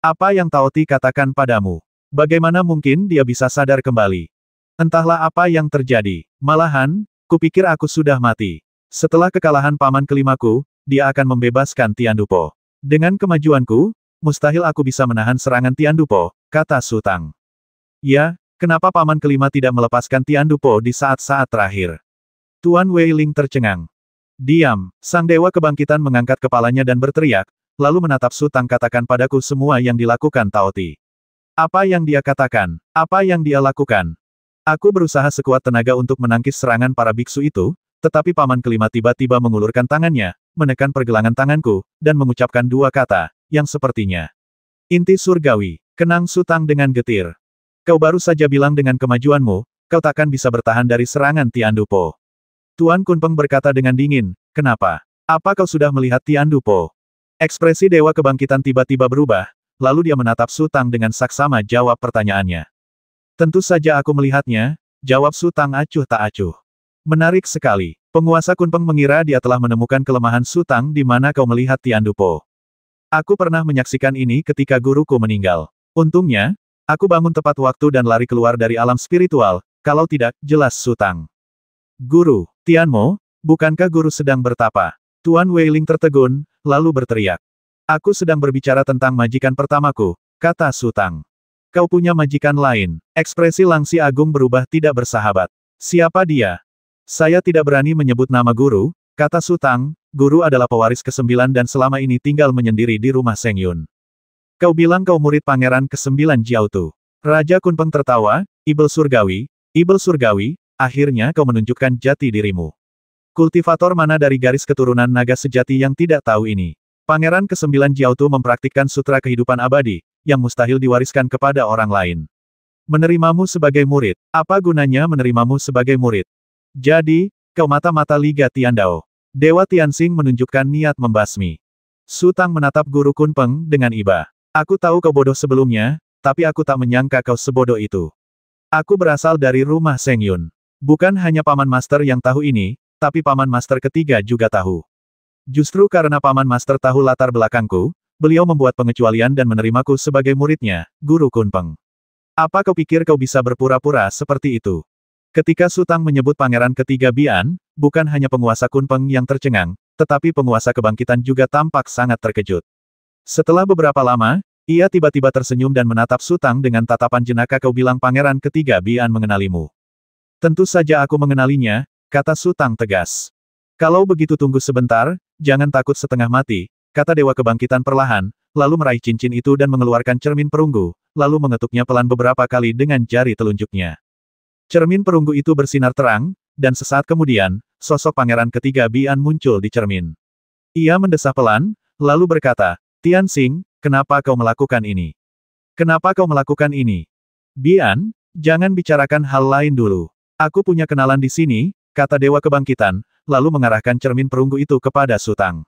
Apa yang Tao Ti katakan padamu? Bagaimana mungkin dia bisa sadar kembali? Entahlah apa yang terjadi. Malahan, kupikir aku sudah mati. Setelah kekalahan paman kelimaku, dia akan membebaskan Tian Dupo. Dengan kemajuanku, mustahil aku bisa menahan serangan Tian Dupo, kata Su Tang. Ya, kenapa paman kelima tidak melepaskan Tian Dupo di saat-saat terakhir? Tuan Weiling tercengang. Diam, sang Dewa Kebangkitan mengangkat kepalanya dan berteriak, lalu menatap Su Tang katakan padaku semua yang dilakukan Tao Ti. Apa yang dia katakan? Apa yang dia lakukan? Aku berusaha sekuat tenaga untuk menangkis serangan para biksu itu, tetapi paman kelima tiba-tiba mengulurkan tangannya, menekan pergelangan tanganku, dan mengucapkan dua kata, yang sepertinya. Inti surgawi, kenang Su Tang dengan getir. Kau baru saja bilang dengan kemajuanmu, kau takkan bisa bertahan dari serangan Tian Dupo. Tuan Kunpeng berkata dengan dingin, kenapa? Apa kau sudah melihat Tian Dupo? Ekspresi Dewa Kebangkitan tiba-tiba berubah, lalu dia menatap Su Tang dengan saksama jawab pertanyaannya. Tentu saja aku melihatnya, jawab Su Tang acuh tak acuh. Menarik sekali. Penguasa Kunpeng mengira dia telah menemukan kelemahan Su Tang di mana kau melihat Tian Dupo. Aku pernah menyaksikan ini ketika guruku meninggal. Untungnya, aku bangun tepat waktu dan lari keluar dari alam spiritual, kalau tidak, jelas Su Tang. Guru, Tianmo, bukankah guru sedang bertapa? Tuan Weiling tertegun, lalu berteriak. Aku sedang berbicara tentang majikan pertamaku, kata Su Tang. Kau punya majikan lain. Ekspresi Langxi Agung berubah tidak bersahabat. Siapa dia? Saya tidak berani menyebut nama guru, kata Su Tang, guru adalah pewaris ke-9 dan selama ini tinggal menyendiri di rumah Seng Yun. Kau bilang kau murid pangeran ke-9 Jiao Tu. Raja Kunpeng tertawa, Ibel Surgawi, akhirnya kau menunjukkan jati dirimu. Kultivator mana dari garis keturunan naga sejati yang tidak tahu ini? Pangeran ke-9 Jiao Tu mempraktikkan sutra kehidupan abadi, yang mustahil diwariskan kepada orang lain. Menerimamu sebagai murid. Apa gunanya menerimamu sebagai murid? Jadi, kau mata-mata Liga Tiandao. Dewa Tianxing menunjukkan niat membasmi. Su Tang menatap guru Kunpeng dengan iba. Aku tahu kau bodoh sebelumnya, tapi aku tak menyangka kau sebodoh itu. Aku berasal dari rumah Seng Yun. Bukan hanya Paman Master yang tahu ini, tapi Paman Master ketiga juga tahu. Justru karena Paman Master tahu latar belakangku, beliau membuat pengecualian dan menerimaku sebagai muridnya, Guru Kunpeng. Apa kau pikir kau bisa berpura-pura seperti itu? Ketika Su Tang menyebut pangeran ketiga Bian, bukan hanya penguasa Kunpeng yang tercengang, tetapi penguasa kebangkitan juga tampak sangat terkejut. Setelah beberapa lama, ia tiba-tiba tersenyum dan menatap Su Tang dengan tatapan jenaka. Kau bilang pangeran ketiga Bian mengenalimu. Tentu saja aku mengenalinya, kata Su Tang tegas. Kalau begitu tunggu sebentar, jangan takut setengah mati, kata Dewa Kebangkitan perlahan, lalu meraih cincin itu dan mengeluarkan cermin perunggu, lalu mengetuknya pelan beberapa kali dengan jari telunjuknya. Cermin perunggu itu bersinar terang, dan sesaat kemudian, sosok pangeran ketiga Bian muncul di cermin. Ia mendesah pelan, lalu berkata, Tianxing, kenapa kau melakukan ini? Kenapa kau melakukan ini? Bian, jangan bicarakan hal lain dulu. Aku punya kenalan di sini, kata Dewa Kebangkitan, lalu mengarahkan cermin perunggu itu kepada Su Tang.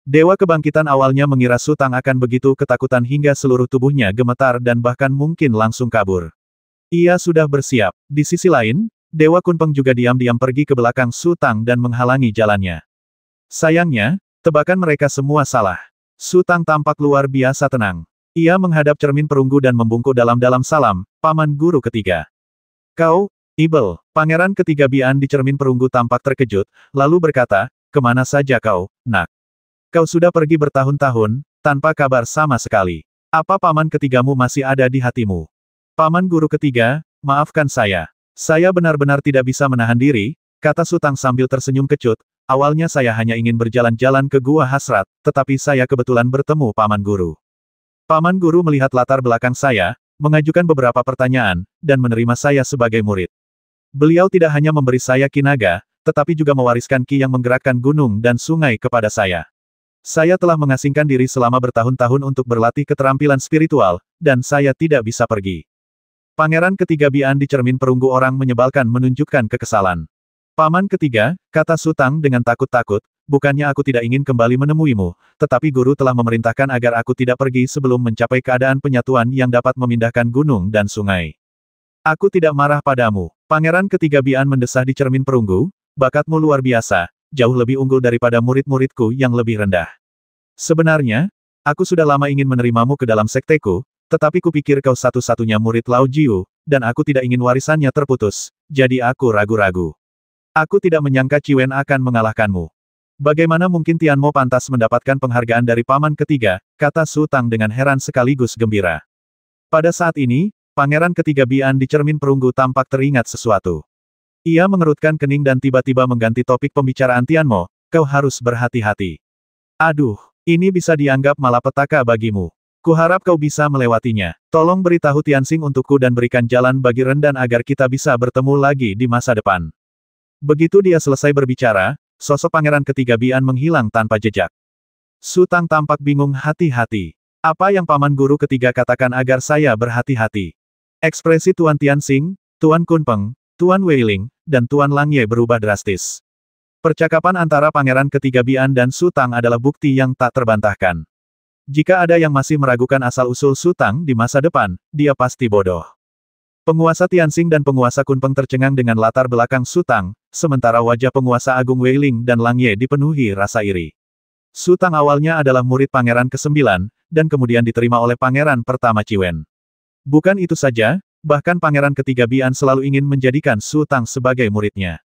Dewa Kebangkitan awalnya mengira Su Tang akan begitu ketakutan hingga seluruh tubuhnya gemetar dan bahkan mungkin langsung kabur. Ia sudah bersiap. Di sisi lain, Dewa Kunpeng juga diam-diam pergi ke belakang Su Tang dan menghalangi jalannya. Sayangnya, tebakan mereka semua salah. Su Tang tampak luar biasa tenang. Ia menghadap cermin perunggu dan membungkuk dalam-dalam salam, Paman Guru ketiga. Kau, Ibel, Pangeran ketiga Bian di cermin perunggu tampak terkejut, lalu berkata, kemana saja kau, nak? Kau sudah pergi bertahun-tahun, tanpa kabar sama sekali. Apa paman ketigamu masih ada di hatimu? Paman Guru ketiga, maafkan saya. Saya benar-benar tidak bisa menahan diri, kata Su Tang sambil tersenyum kecut. Awalnya saya hanya ingin berjalan-jalan ke Gua Hasrat, tetapi saya kebetulan bertemu Paman Guru. Paman Guru melihat latar belakang saya, mengajukan beberapa pertanyaan, dan menerima saya sebagai murid. Beliau tidak hanya memberi saya Ki Naga, tetapi juga mewariskan Ki yang menggerakkan gunung dan sungai kepada saya. Saya telah mengasingkan diri selama bertahun-tahun untuk berlatih keterampilan spiritual, dan saya tidak bisa pergi. Pangeran ketiga Bian di cermin perunggu orang menyebalkan menunjukkan kekesalan. Paman ketiga, kata Su Tang dengan takut-takut, bukannya aku tidak ingin kembali menemuimu, tetapi guru telah memerintahkan agar aku tidak pergi sebelum mencapai keadaan penyatuan yang dapat memindahkan gunung dan sungai. Aku tidak marah padamu. Pangeran ketiga Bian mendesah di cermin perunggu, bakatmu luar biasa, jauh lebih unggul daripada murid-muridku yang lebih rendah. Sebenarnya, aku sudah lama ingin menerimamu ke dalam sekteku, tetapi kupikir kau satu-satunya murid Lao Jiu, dan aku tidak ingin warisannya terputus, jadi aku ragu-ragu. Aku tidak menyangka Ciwen akan mengalahkanmu. Bagaimana mungkin Tianmo pantas mendapatkan penghargaan dari paman ketiga, kata Su Tang dengan heran sekaligus gembira. Pada saat ini, pangeran ketiga Bian di cermin perunggu tampak teringat sesuatu. Ia mengerutkan kening dan tiba-tiba mengganti topik pembicaraan Tianmo, kau harus berhati-hati. Aduh, ini bisa dianggap malapetaka bagimu. Kuharap kau bisa melewatinya. Tolong beritahu Tianxing untukku dan berikan jalan bagi Rendan agar kita bisa bertemu lagi di masa depan. Begitu dia selesai berbicara, sosok pangeran ketiga Bian menghilang tanpa jejak. Su Tang tampak bingung hati-hati. Apa yang paman guru ketiga katakan agar saya berhati-hati? Ekspresi Tuan Tianxing, Tuan Kunpeng, Tuan Weiling, dan Tuan Langye berubah drastis. Percakapan antara pangeran ketiga Bian dan Su Tang adalah bukti yang tak terbantahkan. Jika ada yang masih meragukan asal-usul Su Tang di masa depan, dia pasti bodoh. Penguasa Tianxing dan penguasa Kunpeng tercengang dengan latar belakang Su Tang, sementara wajah penguasa Agung Weiling dan Langye dipenuhi rasa iri. Su Tang awalnya adalah murid pangeran ke-9, dan kemudian diterima oleh pangeran pertama Ciwen. Bukan itu saja, bahkan pangeran ketiga Bian selalu ingin menjadikan Su Tang sebagai muridnya.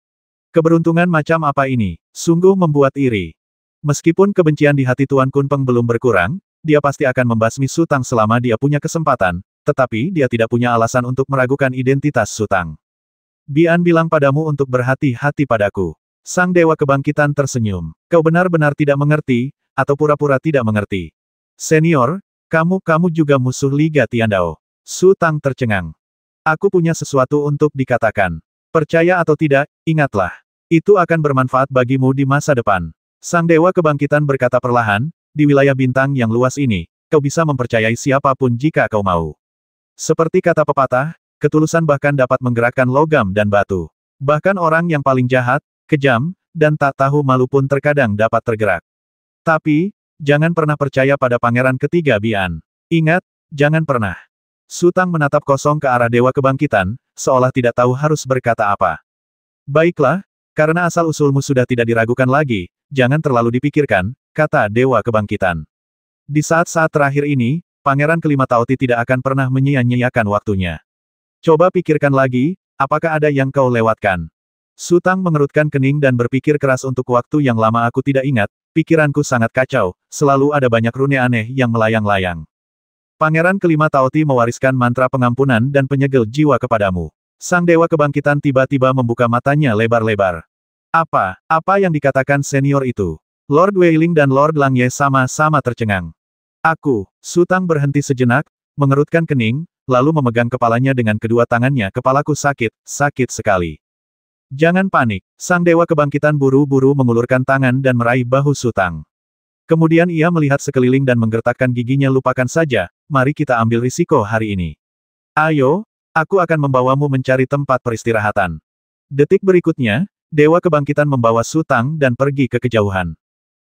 Keberuntungan macam apa ini? Sungguh membuat iri. Meskipun kebencian di hati Tuan Kunpeng belum berkurang, dia pasti akan membasmi Su Tang selama dia punya kesempatan, tetapi dia tidak punya alasan untuk meragukan identitas Su Tang. Bian bilang padamu untuk berhati-hati padaku. Sang Dewa Kebangkitan tersenyum. Kau benar-benar tidak mengerti, atau pura-pura tidak mengerti. Senior, kamu juga musuh Liga Tiandao. Su Tang tercengang. Aku punya sesuatu untuk dikatakan. Percaya atau tidak, ingatlah. Itu akan bermanfaat bagimu di masa depan. Sang Dewa Kebangkitan berkata perlahan, di wilayah bintang yang luas ini, kau bisa mempercayai siapapun jika kau mau. Seperti kata pepatah, ketulusan bahkan dapat menggerakkan logam dan batu. Bahkan orang yang paling jahat, kejam, dan tak tahu malu pun terkadang dapat tergerak. Tapi, jangan pernah percaya pada pangeran ketiga Bian. Ingat, jangan pernah. Su Tang menatap kosong ke arah Dewa Kebangkitan, seolah tidak tahu harus berkata apa. Baiklah, karena asal-usulmu sudah tidak diragukan lagi, jangan terlalu dipikirkan, kata Dewa Kebangkitan. Di saat-saat terakhir ini, Pangeran kelima Taoti tidak akan pernah menyia-nyiakan waktunya. Coba pikirkan lagi, apakah ada yang kau lewatkan? Su Tang mengerutkan kening dan berpikir keras untuk waktu yang lama aku tidak ingat, pikiranku sangat kacau, selalu ada banyak rune aneh yang melayang-layang. Pangeran kelima Taoti mewariskan mantra pengampunan dan penyegel jiwa kepadamu. Sang Dewa Kebangkitan tiba-tiba membuka matanya lebar-lebar. Apa yang dikatakan senior itu? Lord Weiling dan Lord Langye sama-sama tercengang. Su Tang berhenti sejenak, mengerutkan kening, lalu memegang kepalanya dengan kedua tangannya. Kepalaku sakit, sakit sekali. Jangan panik. Sang Dewa Kebangkitan buru-buru mengulurkan tangan dan meraih bahu Su Tang. Kemudian ia melihat sekeliling dan menggertakkan giginya. Lupakan saja, mari kita ambil risiko hari ini. Ayo, aku akan membawamu mencari tempat peristirahatan. Detik berikutnya, Dewa Kebangkitan membawa Su Tang dan pergi ke kejauhan.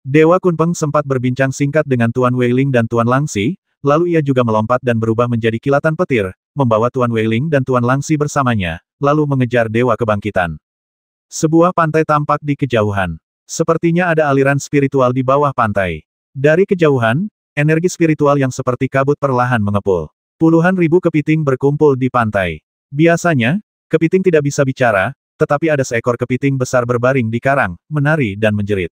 Dewa Kunpeng sempat berbincang singkat dengan Tuan Weiling dan Tuan Langxi, lalu ia juga melompat dan berubah menjadi kilatan petir, membawa Tuan Weiling dan Tuan Langxi bersamanya, lalu mengejar Dewa Kebangkitan. Sebuah pantai tampak di kejauhan. Sepertinya ada aliran spiritual di bawah pantai. Dari kejauhan, energi spiritual yang seperti kabut perlahan mengepul. Puluhan ribu kepiting berkumpul di pantai. Biasanya, kepiting tidak bisa bicara, tetapi ada seekor kepiting besar berbaring di karang, menari dan menjerit.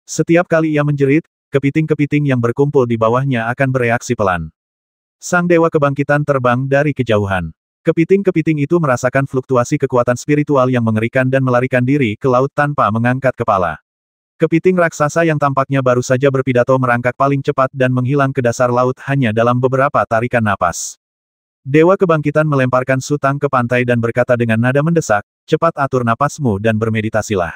Setiap kali ia menjerit, kepiting-kepiting yang berkumpul di bawahnya akan bereaksi pelan. Sang Dewa Kebangkitan terbang dari kejauhan. Kepiting-kepiting itu merasakan fluktuasi kekuatan spiritual yang mengerikan dan melarikan diri ke laut tanpa mengangkat kepala. Kepiting raksasa yang tampaknya baru saja berpidato merangkak paling cepat dan menghilang ke dasar laut hanya dalam beberapa tarikan napas. Dewa Kebangkitan melemparkan Sutang ke pantai dan berkata dengan nada mendesak, "Cepat atur napasmu dan bermeditasilah.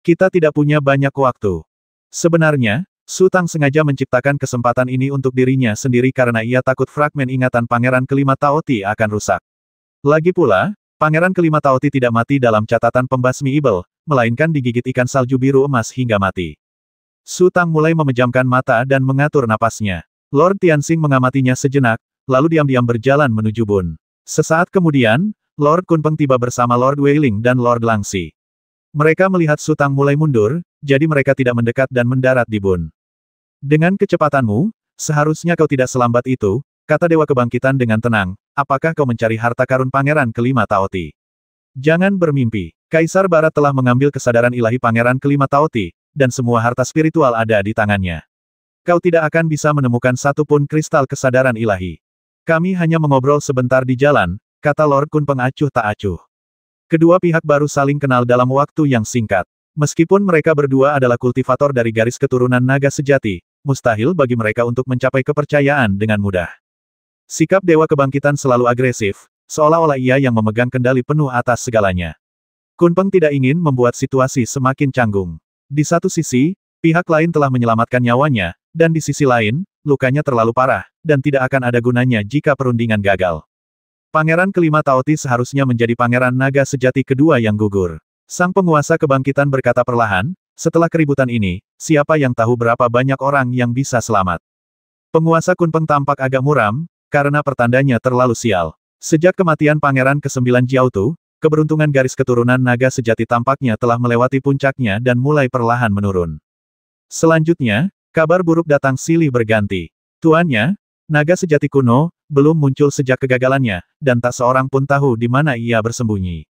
Kita tidak punya banyak waktu." Sebenarnya, Sutang sengaja menciptakan kesempatan ini untuk dirinya sendiri karena ia takut fragmen ingatan Pangeran Kelima Taoti akan rusak. Lagi pula, Pangeran Kelima Taoti tidak mati dalam catatan pembasmi Ibel, melainkan digigit ikan salju biru emas hingga mati. Sutang mulai memejamkan mata dan mengatur napasnya. Lord Tianxing mengamatinya sejenak, lalu diam-diam berjalan menuju Bun. Sesaat kemudian, Lord Kunpeng tiba bersama Lord Weiling dan Lord Langxi. Mereka melihat Sutang mulai mundur, jadi mereka tidak mendekat dan mendarat di Bun. "Dengan kecepatanmu, seharusnya kau tidak selambat itu," kata Dewa Kebangkitan dengan tenang, "apakah kau mencari harta karun Pangeran Kelima Taoti? Jangan bermimpi. Kaisar Barat telah mengambil kesadaran ilahi Pangeran Kelima Taoti, dan semua harta spiritual ada di tangannya. Kau tidak akan bisa menemukan satu pun kristal kesadaran ilahi. Kami hanya mengobrol sebentar di jalan," kata Lord Kunpeng acuh tak acuh. Kedua pihak baru saling kenal dalam waktu yang singkat. Meskipun mereka berdua adalah kultivator dari garis keturunan naga sejati, mustahil bagi mereka untuk mencapai kepercayaan dengan mudah. Sikap Dewa Kebangkitan selalu agresif, seolah-olah ia yang memegang kendali penuh atas segalanya. Kunpeng tidak ingin membuat situasi semakin canggung. Di satu sisi, pihak lain telah menyelamatkan nyawanya, dan di sisi lain, lukanya terlalu parah, dan tidak akan ada gunanya jika perundingan gagal. Pangeran Kelima Taoti seharusnya menjadi pangeran naga sejati kedua yang gugur. Sang penguasa kebangkitan berkata perlahan, "Setelah keributan ini, siapa yang tahu berapa banyak orang yang bisa selamat?" Penguasa Kunpeng tampak agak muram, karena pertandanya terlalu sial. Sejak kematian Pangeran ke-9 Jiaotu, keberuntungan garis keturunan naga sejati tampaknya telah melewati puncaknya dan mulai perlahan menurun. Selanjutnya, kabar buruk datang silih berganti. Tuannya, naga sejati kuno, belum muncul sejak kegagalannya, dan tak seorang pun tahu di mana ia bersembunyi.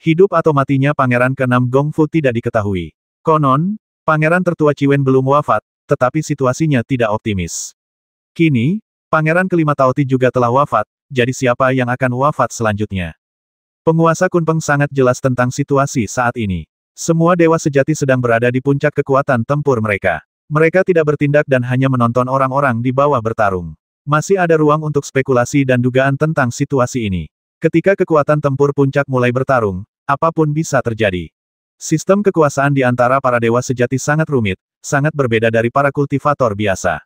Hidup atau matinya Pangeran ke-6 Gongfu tidak diketahui. Konon, Pangeran tertua Ciwen belum wafat, tetapi situasinya tidak optimis. Kini, Pangeran Kelima Taoti juga telah wafat, jadi siapa yang akan wafat selanjutnya? Penguasa Kunpeng sangat jelas tentang situasi saat ini. Semua dewa sejati sedang berada di puncak kekuatan tempur mereka. Mereka tidak bertindak dan hanya menonton orang-orang di bawah bertarung. Masih ada ruang untuk spekulasi dan dugaan tentang situasi ini. Ketika kekuatan tempur puncak mulai bertarung, apapun bisa terjadi. Sistem kekuasaan di antara para dewa sejati sangat rumit, sangat berbeda dari para kultivator biasa.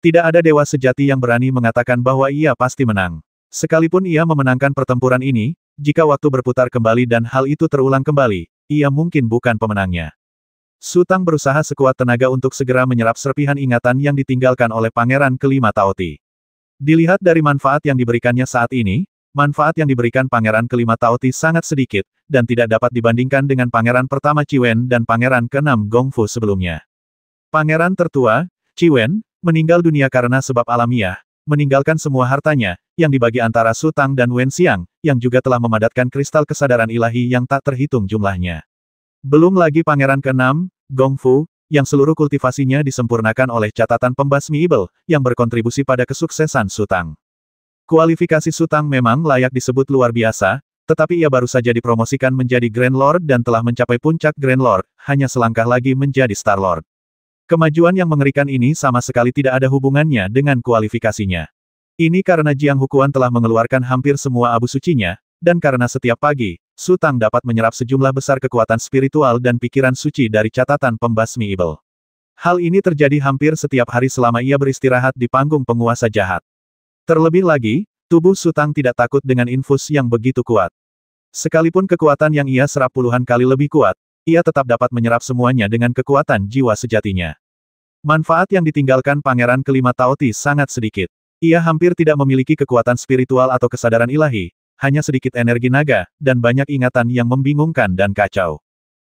Tidak ada dewa sejati yang berani mengatakan bahwa ia pasti menang. Sekalipun ia memenangkan pertempuran ini, jika waktu berputar kembali dan hal itu terulang kembali, ia mungkin bukan pemenangnya. Sutang berusaha sekuat tenaga untuk segera menyerap serpihan ingatan yang ditinggalkan oleh Pangeran Kelima Taoti. Dilihat dari manfaat yang diberikannya saat ini, manfaat yang diberikan Pangeran Kelima Taoti sangat sedikit, dan tidak dapat dibandingkan dengan Pangeran pertama Ciwen dan Pangeran ke-6 Gongfu sebelumnya. Pangeran tertua, Ciwen, meninggal dunia karena sebab alamiah, meninggalkan semua hartanya, yang dibagi antara Sutang dan Wen Xiang, yang juga telah memadatkan kristal kesadaran ilahi yang tak terhitung jumlahnya. Belum lagi Pangeran ke-6, Gongfu, yang seluruh kultivasinya disempurnakan oleh catatan pembasmi Ibel, yang berkontribusi pada kesuksesan Sutang. Kualifikasi Sutang memang layak disebut luar biasa, tetapi ia baru saja dipromosikan menjadi Grand Lord dan telah mencapai puncak Grand Lord, hanya selangkah lagi menjadi Star Lord. Kemajuan yang mengerikan ini sama sekali tidak ada hubungannya dengan kualifikasinya. Ini karena Jiang Hukuan telah mengeluarkan hampir semua abu sucinya, dan karena setiap pagi, Sutang dapat menyerap sejumlah besar kekuatan spiritual dan pikiran suci dari catatan pembasmi Ibel. Hal ini terjadi hampir setiap hari selama ia beristirahat di panggung penguasa jahat. Terlebih lagi, tubuh Sutang tidak takut dengan infus yang begitu kuat. Sekalipun kekuatan yang ia serap puluhan kali lebih kuat, ia tetap dapat menyerap semuanya dengan kekuatan jiwa sejatinya. Manfaat yang ditinggalkan Pangeran Kelima Taoti sangat sedikit. Ia hampir tidak memiliki kekuatan spiritual atau kesadaran ilahi, hanya sedikit energi naga, dan banyak ingatan yang membingungkan dan kacau.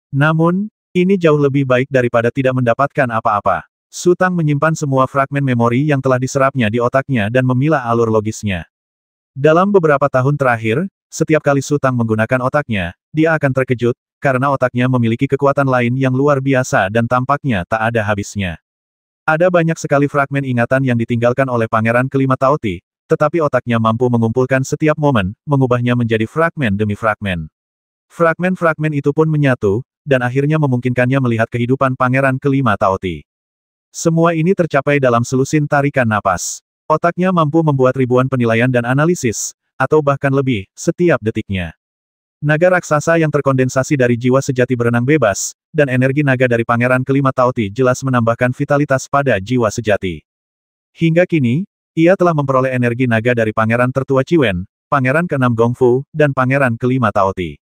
Namun, ini jauh lebih baik daripada tidak mendapatkan apa-apa. Su Tang menyimpan semua fragmen memori yang telah diserapnya di otaknya dan memilah alur logisnya. Dalam beberapa tahun terakhir, setiap kali Su Tang menggunakan otaknya, dia akan terkejut, karena otaknya memiliki kekuatan lain yang luar biasa dan tampaknya tak ada habisnya. Ada banyak sekali fragmen ingatan yang ditinggalkan oleh Pangeran Kelima Taoti, tetapi otaknya mampu mengumpulkan setiap momen, mengubahnya menjadi fragmen demi fragmen. Fragmen-fragmen itu pun menyatu, dan akhirnya memungkinkannya melihat kehidupan Pangeran Kelima Taoti. Semua ini tercapai dalam selusin tarikan napas. Otaknya mampu membuat ribuan penilaian dan analisis, atau bahkan lebih, setiap detiknya. Naga raksasa yang terkondensasi dari jiwa sejati berenang bebas, dan energi naga dari Pangeran Kelima Taoti jelas menambahkan vitalitas pada jiwa sejati. Hingga kini, ia telah memperoleh energi naga dari Pangeran Tertua Ciwen, Pangeran Keenam Gongfu, dan Pangeran Kelima Taoti.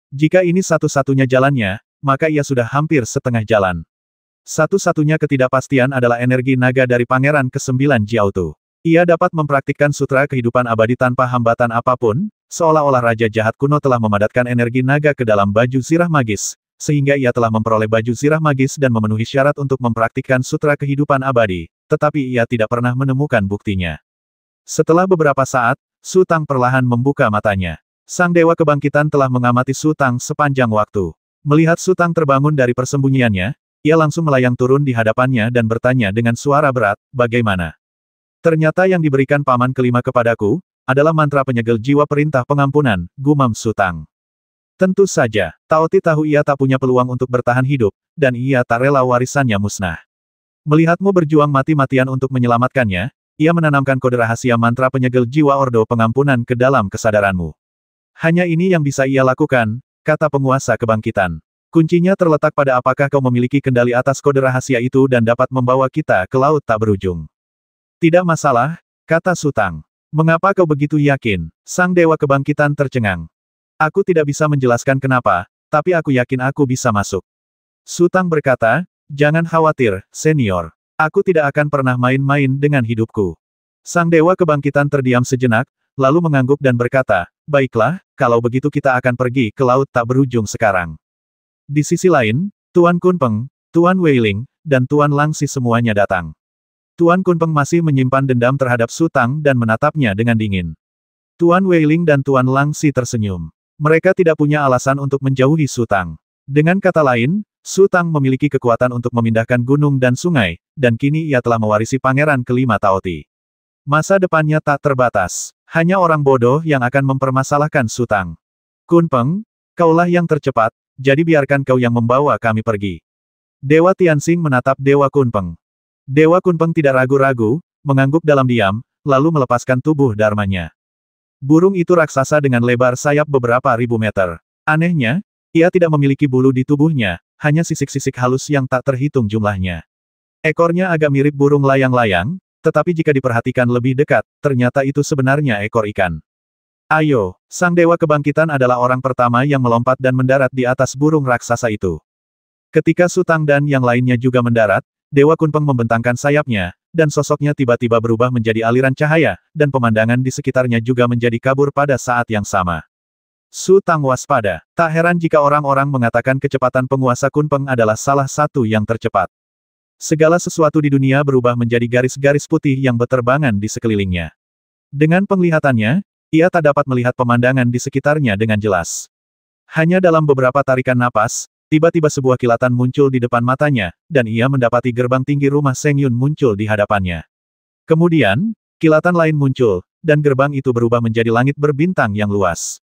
Jika ini satu-satunya jalannya, maka ia sudah hampir setengah jalan. Satu-satunya ketidakpastian adalah energi naga dari Pangeran ke-9 Jiaotu. Ia dapat mempraktikkan sutra kehidupan abadi tanpa hambatan apapun, seolah-olah Raja Jahat kuno telah memadatkan energi naga ke dalam baju zirah magis, sehingga ia telah memperoleh baju zirah magis dan memenuhi syarat untuk mempraktikkan sutra kehidupan abadi, tetapi ia tidak pernah menemukan buktinya. Setelah beberapa saat, Su Tang perlahan membuka matanya. Sang Dewa Kebangkitan telah mengamati Su Tang sepanjang waktu. Melihat Su Tang terbangun dari persembunyiannya, ia langsung melayang turun di hadapannya dan bertanya dengan suara berat, "Bagaimana?" "Ternyata yang diberikan Paman Kelima kepadaku, adalah mantra penyegel jiwa perintah pengampunan," gumam Su Tang. Tentu saja, Taoti tahu ia tak punya peluang untuk bertahan hidup, dan ia tak rela warisannya musnah. Melihatmu berjuang mati-matian untuk menyelamatkannya, ia menanamkan kode rahasia mantra penyegel jiwa Ordo Pengampunan ke dalam kesadaranmu. Hanya ini yang bisa ia lakukan, kata penguasa kebangkitan. Kuncinya terletak pada apakah kau memiliki kendali atas kode rahasia itu dan dapat membawa kita ke laut tak berujung. Tidak masalah, kata Su Tang. Mengapa kau begitu yakin? Sang Dewa Kebangkitan tercengang. Aku tidak bisa menjelaskan kenapa, tapi aku yakin aku bisa masuk. Su Tang berkata, jangan khawatir, senior. Aku tidak akan pernah main-main dengan hidupku. Sang Dewa Kebangkitan terdiam sejenak, lalu mengangguk dan berkata, baiklah, kalau begitu kita akan pergi ke laut tak berujung sekarang. Di sisi lain, Tuan Kunpeng, Tuan Weiling, dan Tuan Langsi semuanya datang. Tuan Kunpeng masih menyimpan dendam terhadap Su Tang dan menatapnya dengan dingin. Tuan Weiling dan Tuan Langsi tersenyum. Mereka tidak punya alasan untuk menjauhi Su Tang. Dengan kata lain, Su Tang memiliki kekuatan untuk memindahkan gunung dan sungai, dan kini ia telah mewarisi Pangeran Kelima Taoti. Masa depannya tak terbatas. Hanya orang bodoh yang akan mempermasalahkan Su Tang. Kunpeng, kaulah yang tercepat, jadi biarkan kau yang membawa kami pergi. Dewa Tianxing menatap Dewa Kunpeng. Dewa Kunpeng tidak ragu-ragu, mengangguk dalam diam, lalu melepaskan tubuh dharmanya. Burung itu raksasa dengan lebar sayap beberapa ribu meter. Anehnya, ia tidak memiliki bulu di tubuhnya, hanya sisik-sisik halus yang tak terhitung jumlahnya. Ekornya agak mirip burung layang-layang, tetapi jika diperhatikan lebih dekat, ternyata itu sebenarnya ekor ikan. Ayo, Sang Dewa Kebangkitan adalah orang pertama yang melompat dan mendarat di atas burung raksasa itu. Ketika Su Tang dan yang lainnya juga mendarat, Dewa Kunpeng membentangkan sayapnya, dan sosoknya tiba-tiba berubah menjadi aliran cahaya, dan pemandangan di sekitarnya juga menjadi kabur pada saat yang sama. Su Tang waspada. Tak heran jika orang-orang mengatakan kecepatan penguasa Kunpeng adalah salah satu yang tercepat. Segala sesuatu di dunia berubah menjadi garis-garis putih yang berterbangan di sekelilingnya. Dengan penglihatannya, ia tak dapat melihat pemandangan di sekitarnya dengan jelas. Hanya dalam beberapa tarikan napas, tiba-tiba sebuah kilatan muncul di depan matanya, dan ia mendapati gerbang tinggi rumah Seng Yun muncul di hadapannya. Kemudian, kilatan lain muncul, dan gerbang itu berubah menjadi langit berbintang yang luas.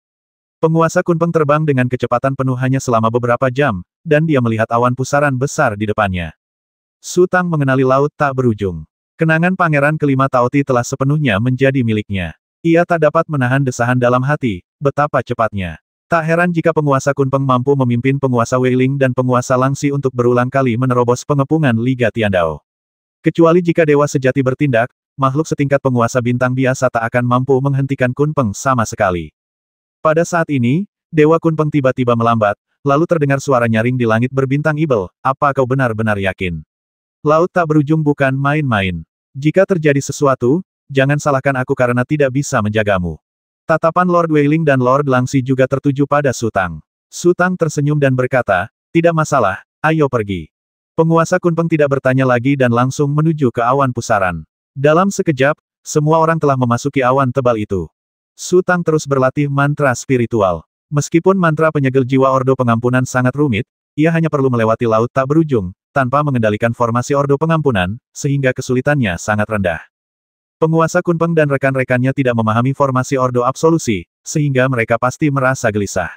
Penguasa Kunpeng terbang dengan kecepatan penuh hanya selama beberapa jam, dan dia melihat awan pusaran besar di depannya. Su Tang mengenali laut tak berujung. Kenangan Pangeran Kelima Taoti telah sepenuhnya menjadi miliknya. Ia tak dapat menahan desahan dalam hati, betapa cepatnya. Tak heran jika penguasa Kunpeng mampu memimpin penguasa Weiling dan penguasa Langsi untuk berulang kali menerobos pengepungan Liga Tiandao. Kecuali jika Dewa Sejati bertindak, makhluk setingkat penguasa bintang biasa tak akan mampu menghentikan Kunpeng sama sekali. Pada saat ini, Dewa Kunpeng tiba-tiba melambat, lalu terdengar suara nyaring di langit berbintang Ibel, apa kau benar-benar yakin? Laut tak berujung bukan main-main. Jika terjadi sesuatu, jangan salahkan aku karena tidak bisa menjagamu. Tatapan Lord Weiling dan Lord Langxi juga tertuju pada Su Tang. Su Tang tersenyum dan berkata, tidak masalah, ayo pergi. Penguasa Kunpeng tidak bertanya lagi dan langsung menuju ke awan pusaran. Dalam sekejap, semua orang telah memasuki awan tebal itu. Su Tang terus berlatih mantra spiritual. Meskipun mantra penyegel jiwa Ordo Pengampunan sangat rumit, ia hanya perlu melewati laut tak berujung, tanpa mengendalikan formasi Ordo Pengampunan, sehingga kesulitannya sangat rendah. Penguasa Kunpeng dan rekan-rekannya tidak memahami formasi Ordo Absolusi, sehingga mereka pasti merasa gelisah.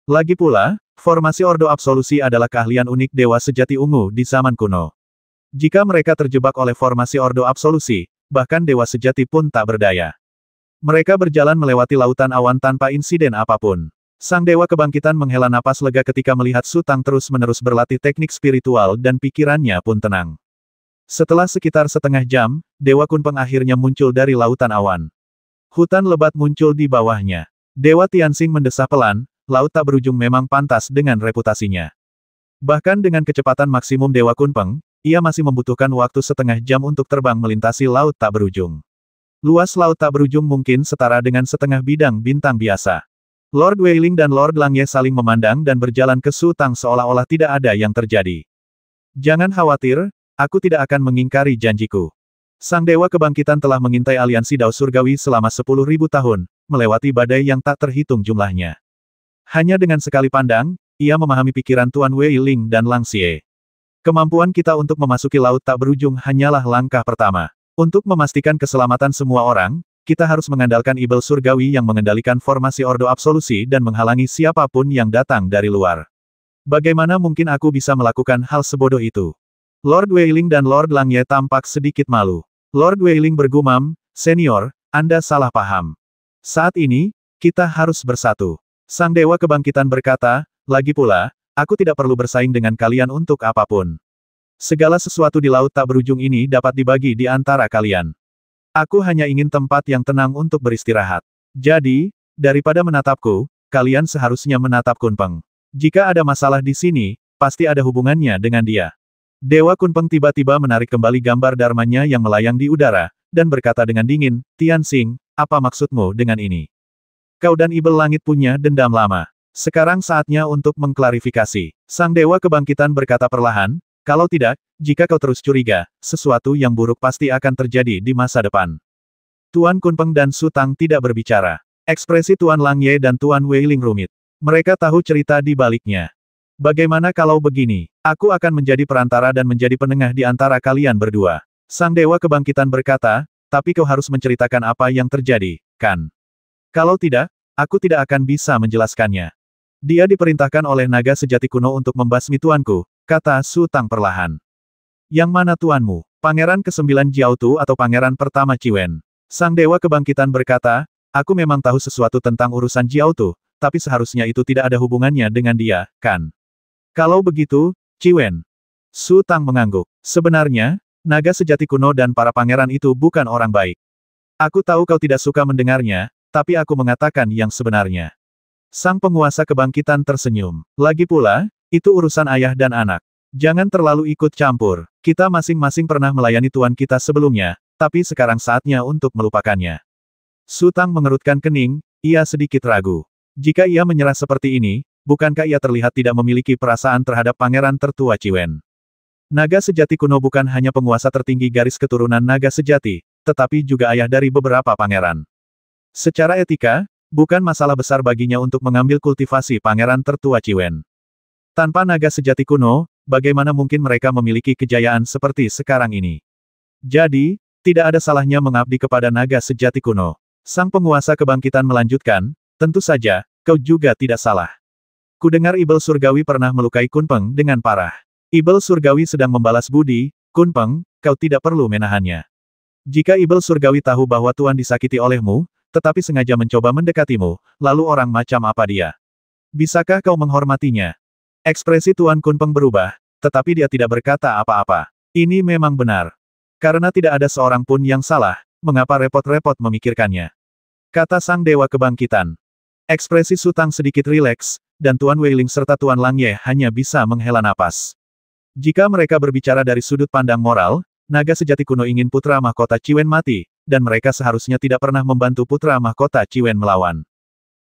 Lagi pula, formasi Ordo Absolusi adalah keahlian unik Dewa Sejati Ungu di zaman kuno. Jika mereka terjebak oleh formasi Ordo Absolusi, bahkan Dewa Sejati pun tak berdaya. Mereka berjalan melewati lautan awan tanpa insiden apapun. Sang Dewa Kebangkitan menghela napas lega ketika melihat Su Tang terus-menerus berlatih teknik spiritual dan pikirannya pun tenang. Setelah sekitar setengah jam, Dewa Kunpeng akhirnya muncul dari lautan awan. Hutan lebat muncul di bawahnya. Dewa Tianxing mendesah pelan, laut tak berujung memang pantas dengan reputasinya. Bahkan dengan kecepatan maksimum Dewa Kunpeng, ia masih membutuhkan waktu setengah jam untuk terbang melintasi laut tak berujung. Luas laut tak berujung mungkin setara dengan setengah bidang bintang biasa. Lord Weiling dan Lord Langye saling memandang dan berjalan ke Su Tang seolah-olah tidak ada yang terjadi. Jangan khawatir, aku tidak akan mengingkari janjiku. Sang Dewa Kebangkitan telah mengintai aliansi Dao Surgawi selama 10.000 tahun, melewati badai yang tak terhitung jumlahnya. Hanya dengan sekali pandang, ia memahami pikiran Tuan Weiling dan Lang Xie. Kemampuan kita untuk memasuki laut tak berujung hanyalah langkah pertama. Untuk memastikan keselamatan semua orang, kita harus mengandalkan Ibel Surgawi yang mengendalikan formasi Ordo Absolusi dan menghalangi siapapun yang datang dari luar. Bagaimana mungkin aku bisa melakukan hal sebodoh itu? Lord Weiling dan Lord Langye tampak sedikit malu. Lord Weiling bergumam, "Senior, Anda salah paham. Saat ini, kita harus bersatu." Sang Dewa Kebangkitan berkata, "Lagi pula, aku tidak perlu bersaing dengan kalian untuk apapun. Segala sesuatu di laut tak berujung ini dapat dibagi di antara kalian. Aku hanya ingin tempat yang tenang untuk beristirahat. Jadi, daripada menatapku, kalian seharusnya menatap Kunpeng. Jika ada masalah di sini, pasti ada hubungannya dengan dia." Dewa Kunpeng tiba-tiba menarik kembali gambar dharmanya yang melayang di udara, dan berkata dengan dingin, "Tianxing, apa maksudmu dengan ini? Kau dan Ibel Langit punya dendam lama. Sekarang saatnya untuk mengklarifikasi." Sang Dewa Kebangkitan berkata perlahan, "Kalau tidak, jika kau terus curiga, sesuatu yang buruk pasti akan terjadi di masa depan." Tuan Kunpeng dan Su Tang tidak berbicara. Ekspresi Tuan Langye dan Tuan Weiling rumit. Mereka tahu cerita di baliknya. "Bagaimana kalau begini? Aku akan menjadi perantara dan menjadi penengah di antara kalian berdua." Sang Dewa Kebangkitan berkata, "Tapi kau harus menceritakan apa yang terjadi, kan? Kalau tidak, aku tidak akan bisa menjelaskannya." "Dia diperintahkan oleh naga sejati kuno untuk membasmi tuanku," kata Su Tang perlahan. "Yang mana tuanmu? Pangeran ke-9 Jiaotu atau Pangeran pertama Ciwen?" Sang Dewa Kebangkitan berkata, "Aku memang tahu sesuatu tentang urusan Jiaotu, tapi seharusnya itu tidak ada hubungannya dengan dia, kan? Kalau begitu, Ciwen." Su Tang mengangguk. "Sebenarnya, naga sejati kuno dan para pangeran itu bukan orang baik. Aku tahu kau tidak suka mendengarnya, tapi aku mengatakan yang sebenarnya." Sang penguasa kebangkitan tersenyum. "Lagi pula, itu urusan ayah dan anak. Jangan terlalu ikut campur. Kita masing-masing pernah melayani tuan kita sebelumnya, tapi sekarang saatnya untuk melupakannya." Su Tang mengerutkan kening, ia sedikit ragu. Jika ia menyerah seperti ini, bukankah ia terlihat tidak memiliki perasaan terhadap pangeran tertua Ciwen? Naga sejati kuno bukan hanya penguasa tertinggi garis keturunan naga sejati, tetapi juga ayah dari beberapa pangeran. Secara etika, bukan masalah besar baginya untuk mengambil kultivasi pangeran tertua Ciwen. Tanpa naga sejati kuno, bagaimana mungkin mereka memiliki kejayaan seperti sekarang ini? Jadi, tidak ada salahnya mengabdi kepada naga sejati kuno. Sang penguasa kebangkitan melanjutkan, "Tentu saja, kau juga tidak salah. Kudengar Ibel Surgawi pernah melukai Kunpeng dengan parah. Ibel Surgawi sedang membalas budi, Kunpeng, kau tidak perlu menahannya. Jika Ibel Surgawi tahu bahwa Tuan disakiti olehmu, tetapi sengaja mencoba mendekatimu, lalu orang macam apa dia? Bisakah kau menghormatinya?" Ekspresi Tuan Kunpeng berubah, tetapi dia tidak berkata apa-apa. Ini memang benar. Karena tidak ada seorang pun yang salah, mengapa repot-repot memikirkannya? Kata Sang Dewa Kebangkitan. Ekspresi Su Tang sedikit rileks, dan Tuan Weiling serta Tuan Langye hanya bisa menghela napas. Jika mereka berbicara dari sudut pandang moral, naga sejati kuno ingin putra mahkota Ciwen mati, dan mereka seharusnya tidak pernah membantu putra mahkota Ciwen melawan.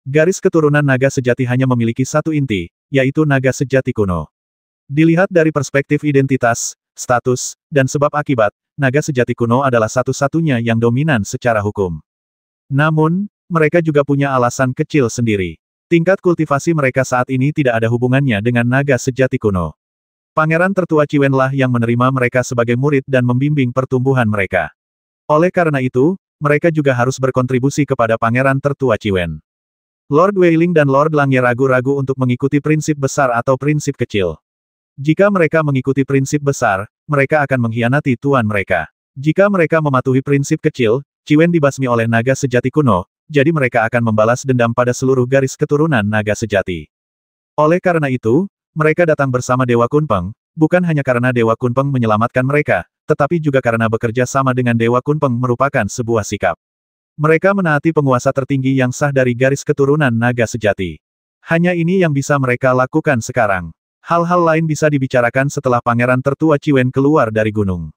Garis keturunan naga sejati hanya memiliki satu inti, yaitu naga sejati kuno. Dilihat dari perspektif identitas, status, dan sebab akibat, naga sejati kuno adalah satu-satunya yang dominan secara hukum. Namun, mereka juga punya alasan kecil sendiri. Tingkat kultivasi mereka saat ini tidak ada hubungannya dengan naga sejati kuno. Pangeran tertua Ciwen lah yang menerima mereka sebagai murid dan membimbing pertumbuhan mereka. Oleh karena itu, mereka juga harus berkontribusi kepada pangeran tertua Ciwen. Lord Weiling dan Lord Langye ragu-ragu untuk mengikuti prinsip besar atau prinsip kecil. Jika mereka mengikuti prinsip besar, mereka akan mengkhianati tuan mereka. Jika mereka mematuhi prinsip kecil, Ciwen dibasmi oleh naga sejati kuno, jadi mereka akan membalas dendam pada seluruh garis keturunan naga sejati. Oleh karena itu, mereka datang bersama Dewa Kunpeng, bukan hanya karena Dewa Kunpeng menyelamatkan mereka, tetapi juga karena bekerja sama dengan Dewa Kunpeng merupakan sebuah sikap. Mereka menaati penguasa tertinggi yang sah dari garis keturunan naga sejati. Hanya ini yang bisa mereka lakukan sekarang. Hal-hal lain bisa dibicarakan setelah pangeran tertua Ciwen keluar dari gunung.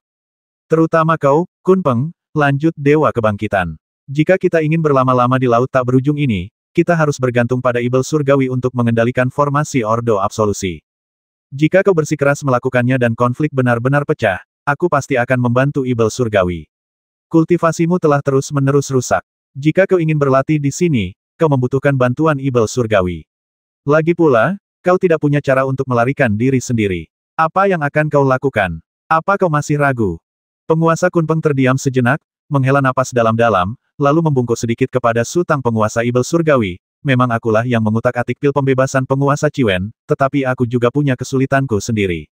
Terutama kau, Kunpeng, lanjut Dewa Kebangkitan. Jika kita ingin berlama-lama di laut tak berujung ini, kita harus bergantung pada Ibel Surgawi untuk mengendalikan formasi Ordo Absolusi. Jika kau bersikeras melakukannya dan konflik benar-benar pecah, aku pasti akan membantu Ibel Surgawi. Kultivasimu telah terus-menerus rusak. Jika kau ingin berlatih di sini, kau membutuhkan bantuan Ibel Surgawi. Lagi pula, kau tidak punya cara untuk melarikan diri sendiri. Apa yang akan kau lakukan? Apa kau masih ragu? Penguasa Kunpeng terdiam sejenak, menghela napas dalam-dalam, lalu membungkuk sedikit kepada Sutang penguasa Ibel Surgawi. Memang akulah yang mengutak-atik pil pembebasan penguasa Ciwen, tetapi aku juga punya kesulitanku sendiri.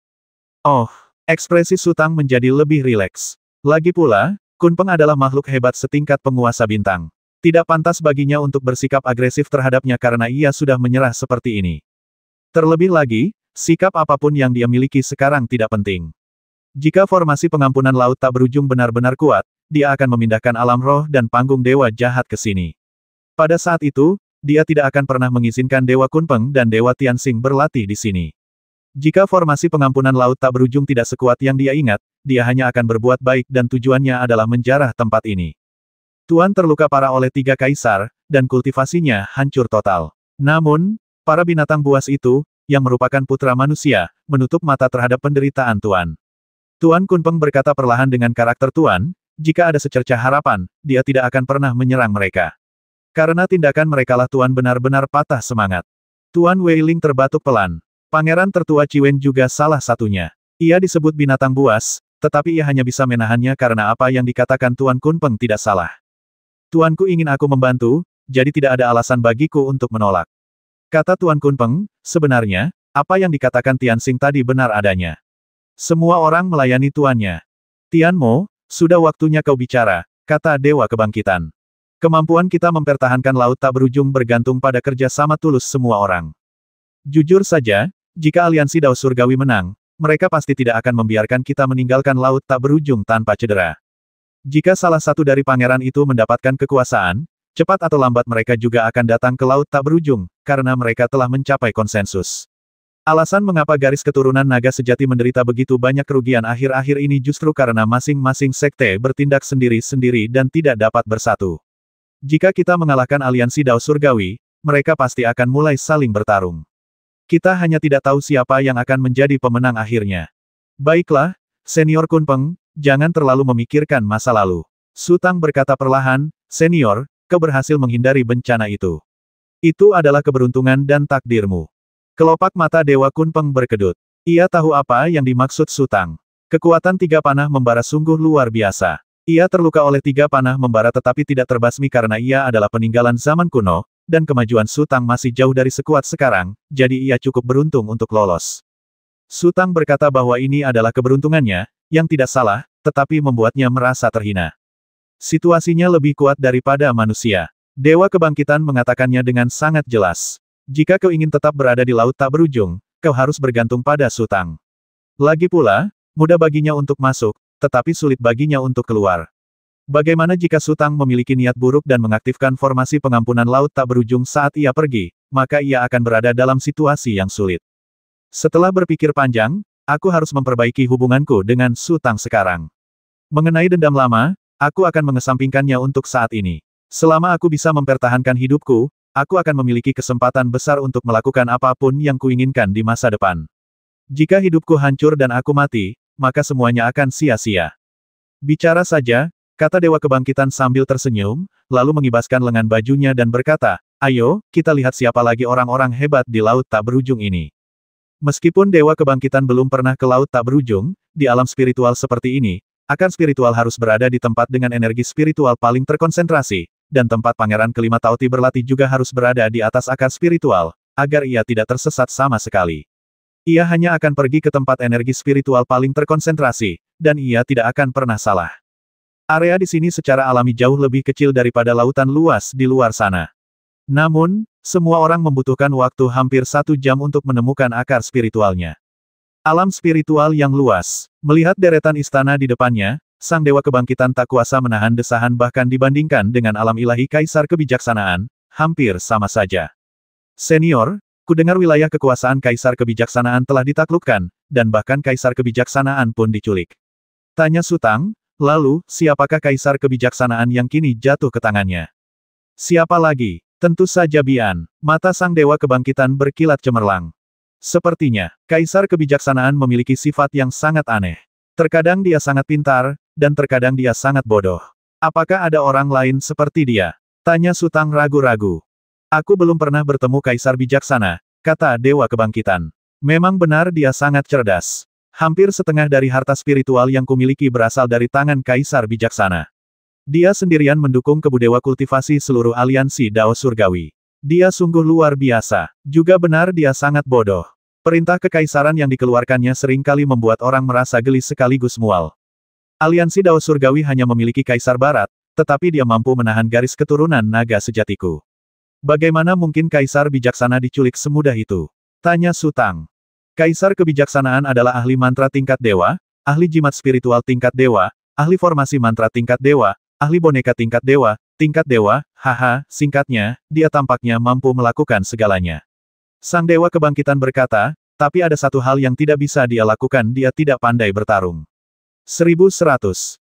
Oh, ekspresi Sutang menjadi lebih rileks. Lagi pula, Kunpeng adalah makhluk hebat setingkat penguasa bintang. Tidak pantas baginya untuk bersikap agresif terhadapnya karena ia sudah menyerah seperti ini. Terlebih lagi, sikap apapun yang dia miliki sekarang tidak penting. Jika formasi pengampunan laut tak berujung benar-benar kuat, dia akan memindahkan alam roh dan panggung dewa jahat ke sini. Pada saat itu, dia tidak akan pernah mengizinkan Dewa Kunpeng dan Dewa Tianxing berlatih di sini. Jika formasi pengampunan laut tak berujung tidak sekuat yang dia ingat, dia hanya akan berbuat baik dan tujuannya adalah menjarah tempat ini. Tuan terluka parah oleh 3 kaisar, dan kultivasinya hancur total. Namun, para binatang buas itu, yang merupakan putra manusia, menutup mata terhadap penderitaan Tuan. Tuan Kunpeng berkata perlahan dengan karakter Tuan, jika ada secercah harapan, dia tidak akan pernah menyerang mereka. Karena tindakan merekalah Tuan benar-benar patah semangat. Tuan Weiling terbatuk pelan. Pangeran tertua Ciwen juga salah satunya. Ia disebut binatang buas, tetapi ia hanya bisa menahannya karena apa yang dikatakan Tuan Kunpeng tidak salah. Tuanku ingin aku membantu, jadi tidak ada alasan bagiku untuk menolak. Kata Tuan Kunpeng, sebenarnya, apa yang dikatakan Tianxing tadi benar adanya. Semua orang melayani tuannya. Tianmo, sudah waktunya kau bicara, kata Dewa Kebangkitan. Kemampuan kita mempertahankan laut tak berujung bergantung pada kerja sama tulus semua orang. Jujur saja, jika aliansi Dao Surgawi menang, mereka pasti tidak akan membiarkan kita meninggalkan laut tak berujung tanpa cedera. Jika salah satu dari pangeran itu mendapatkan kekuasaan, cepat atau lambat mereka juga akan datang ke laut tak berujung, karena mereka telah mencapai konsensus. Alasan mengapa garis keturunan naga sejati menderita begitu banyak kerugian akhir-akhir ini justru karena masing-masing sekte bertindak sendiri-sendiri dan tidak dapat bersatu. Jika kita mengalahkan aliansi Dao Surgawi, mereka pasti akan mulai saling bertarung. Kita hanya tidak tahu siapa yang akan menjadi pemenang akhirnya. Baiklah, Senior Kunpeng, jangan terlalu memikirkan masa lalu. Sutang berkata perlahan, Senior, kau berhasil menghindari bencana itu. Itu adalah keberuntungan dan takdirmu. Kelopak mata Dewa Kunpeng berkedut. Ia tahu apa yang dimaksud Sutang. Kekuatan 3 panah membara sungguh luar biasa. Ia terluka oleh 3 panah membara tetapi tidak terbasmi karena ia adalah peninggalan zaman kuno, dan kemajuan Sutang masih jauh dari sekuat sekarang, jadi ia cukup beruntung untuk lolos. Sutang berkata bahwa ini adalah keberuntungannya, yang tidak salah, tetapi membuatnya merasa terhina. Situasinya lebih kuat daripada manusia. Dewa Kebangkitan mengatakannya dengan sangat jelas. Jika kau ingin tetap berada di laut tak berujung, kau harus bergantung pada Sutang. Lagi pula, mudah baginya untuk masuk, tetapi sulit baginya untuk keluar. Bagaimana jika Sutang memiliki niat buruk dan mengaktifkan formasi pengampunan laut tak berujung saat ia pergi, maka ia akan berada dalam situasi yang sulit. Setelah berpikir panjang, aku harus memperbaiki hubunganku dengan Sutang sekarang. Mengenai dendam lama, aku akan mengesampingkannya untuk saat ini. Selama aku bisa mempertahankan hidupku, aku akan memiliki kesempatan besar untuk melakukan apapun yang kuinginkan di masa depan. Jika hidupku hancur dan aku mati, maka semuanya akan sia-sia. Bicara saja, kata Dewa Kebangkitan sambil tersenyum, lalu mengibaskan lengan bajunya dan berkata, ayo, kita lihat siapa lagi orang-orang hebat di laut tak berujung ini. Meskipun Dewa Kebangkitan belum pernah ke laut tak berujung, di alam spiritual seperti ini, akar spiritual harus berada di tempat dengan energi spiritual paling terkonsentrasi, dan tempat Pangeran Kelima Tauti berlatih juga harus berada di atas akar spiritual, agar ia tidak tersesat sama sekali. Ia hanya akan pergi ke tempat energi spiritual paling terkonsentrasi, dan ia tidak akan pernah salah. Area di sini secara alami jauh lebih kecil daripada lautan luas di luar sana. Namun, semua orang membutuhkan waktu hampir 1 jam untuk menemukan akar spiritualnya. Alam spiritual yang luas. Melihat deretan istana di depannya, Sang Dewa Kebangkitan tak kuasa menahan desahan bahkan dibandingkan dengan alam ilahi Kaisar Kebijaksanaan, hampir sama saja. Senior, kudengar wilayah kekuasaan Kaisar Kebijaksanaan telah ditaklukkan, dan bahkan Kaisar Kebijaksanaan pun diculik. Tanya Sutang, lalu, siapakah Kaisar Kebijaksanaan yang kini jatuh ke tangannya? Siapa lagi? Tentu saja Bian. Mata Sang Dewa Kebangkitan berkilat cemerlang. Sepertinya, Kaisar Kebijaksanaan memiliki sifat yang sangat aneh. Terkadang dia sangat pintar, dan terkadang dia sangat bodoh. Apakah ada orang lain seperti dia? Tanya Sutang ragu-ragu. Aku belum pernah bertemu Kaisar Bijaksana, kata Dewa Kebangkitan. Memang benar dia sangat cerdas. Hampir setengah dari harta spiritual yang kumiliki berasal dari tangan Kaisar Bijaksana. Dia sendirian mendukung kebudewa kultivasi seluruh aliansi Dao Surgawi. Dia sungguh luar biasa. Juga benar dia sangat bodoh. Perintah kekaisaran yang dikeluarkannya seringkali membuat orang merasa geli sekaligus mual. Aliansi Dao Surgawi hanya memiliki Kaisar Barat, tetapi dia mampu menahan garis keturunan naga sejatiku. Bagaimana mungkin Kaisar Bijaksana diculik semudah itu? Tanya Sutang. Kaisar Kebijaksanaan adalah ahli mantra tingkat dewa, ahli jimat spiritual tingkat dewa, ahli formasi mantra tingkat dewa, ahli boneka tingkat dewa, haha, singkatnya, dia tampaknya mampu melakukan segalanya. Sang Dewa Kebangkitan berkata, tapi ada satu hal yang tidak bisa dia lakukan, dia tidak pandai bertarung. 1100.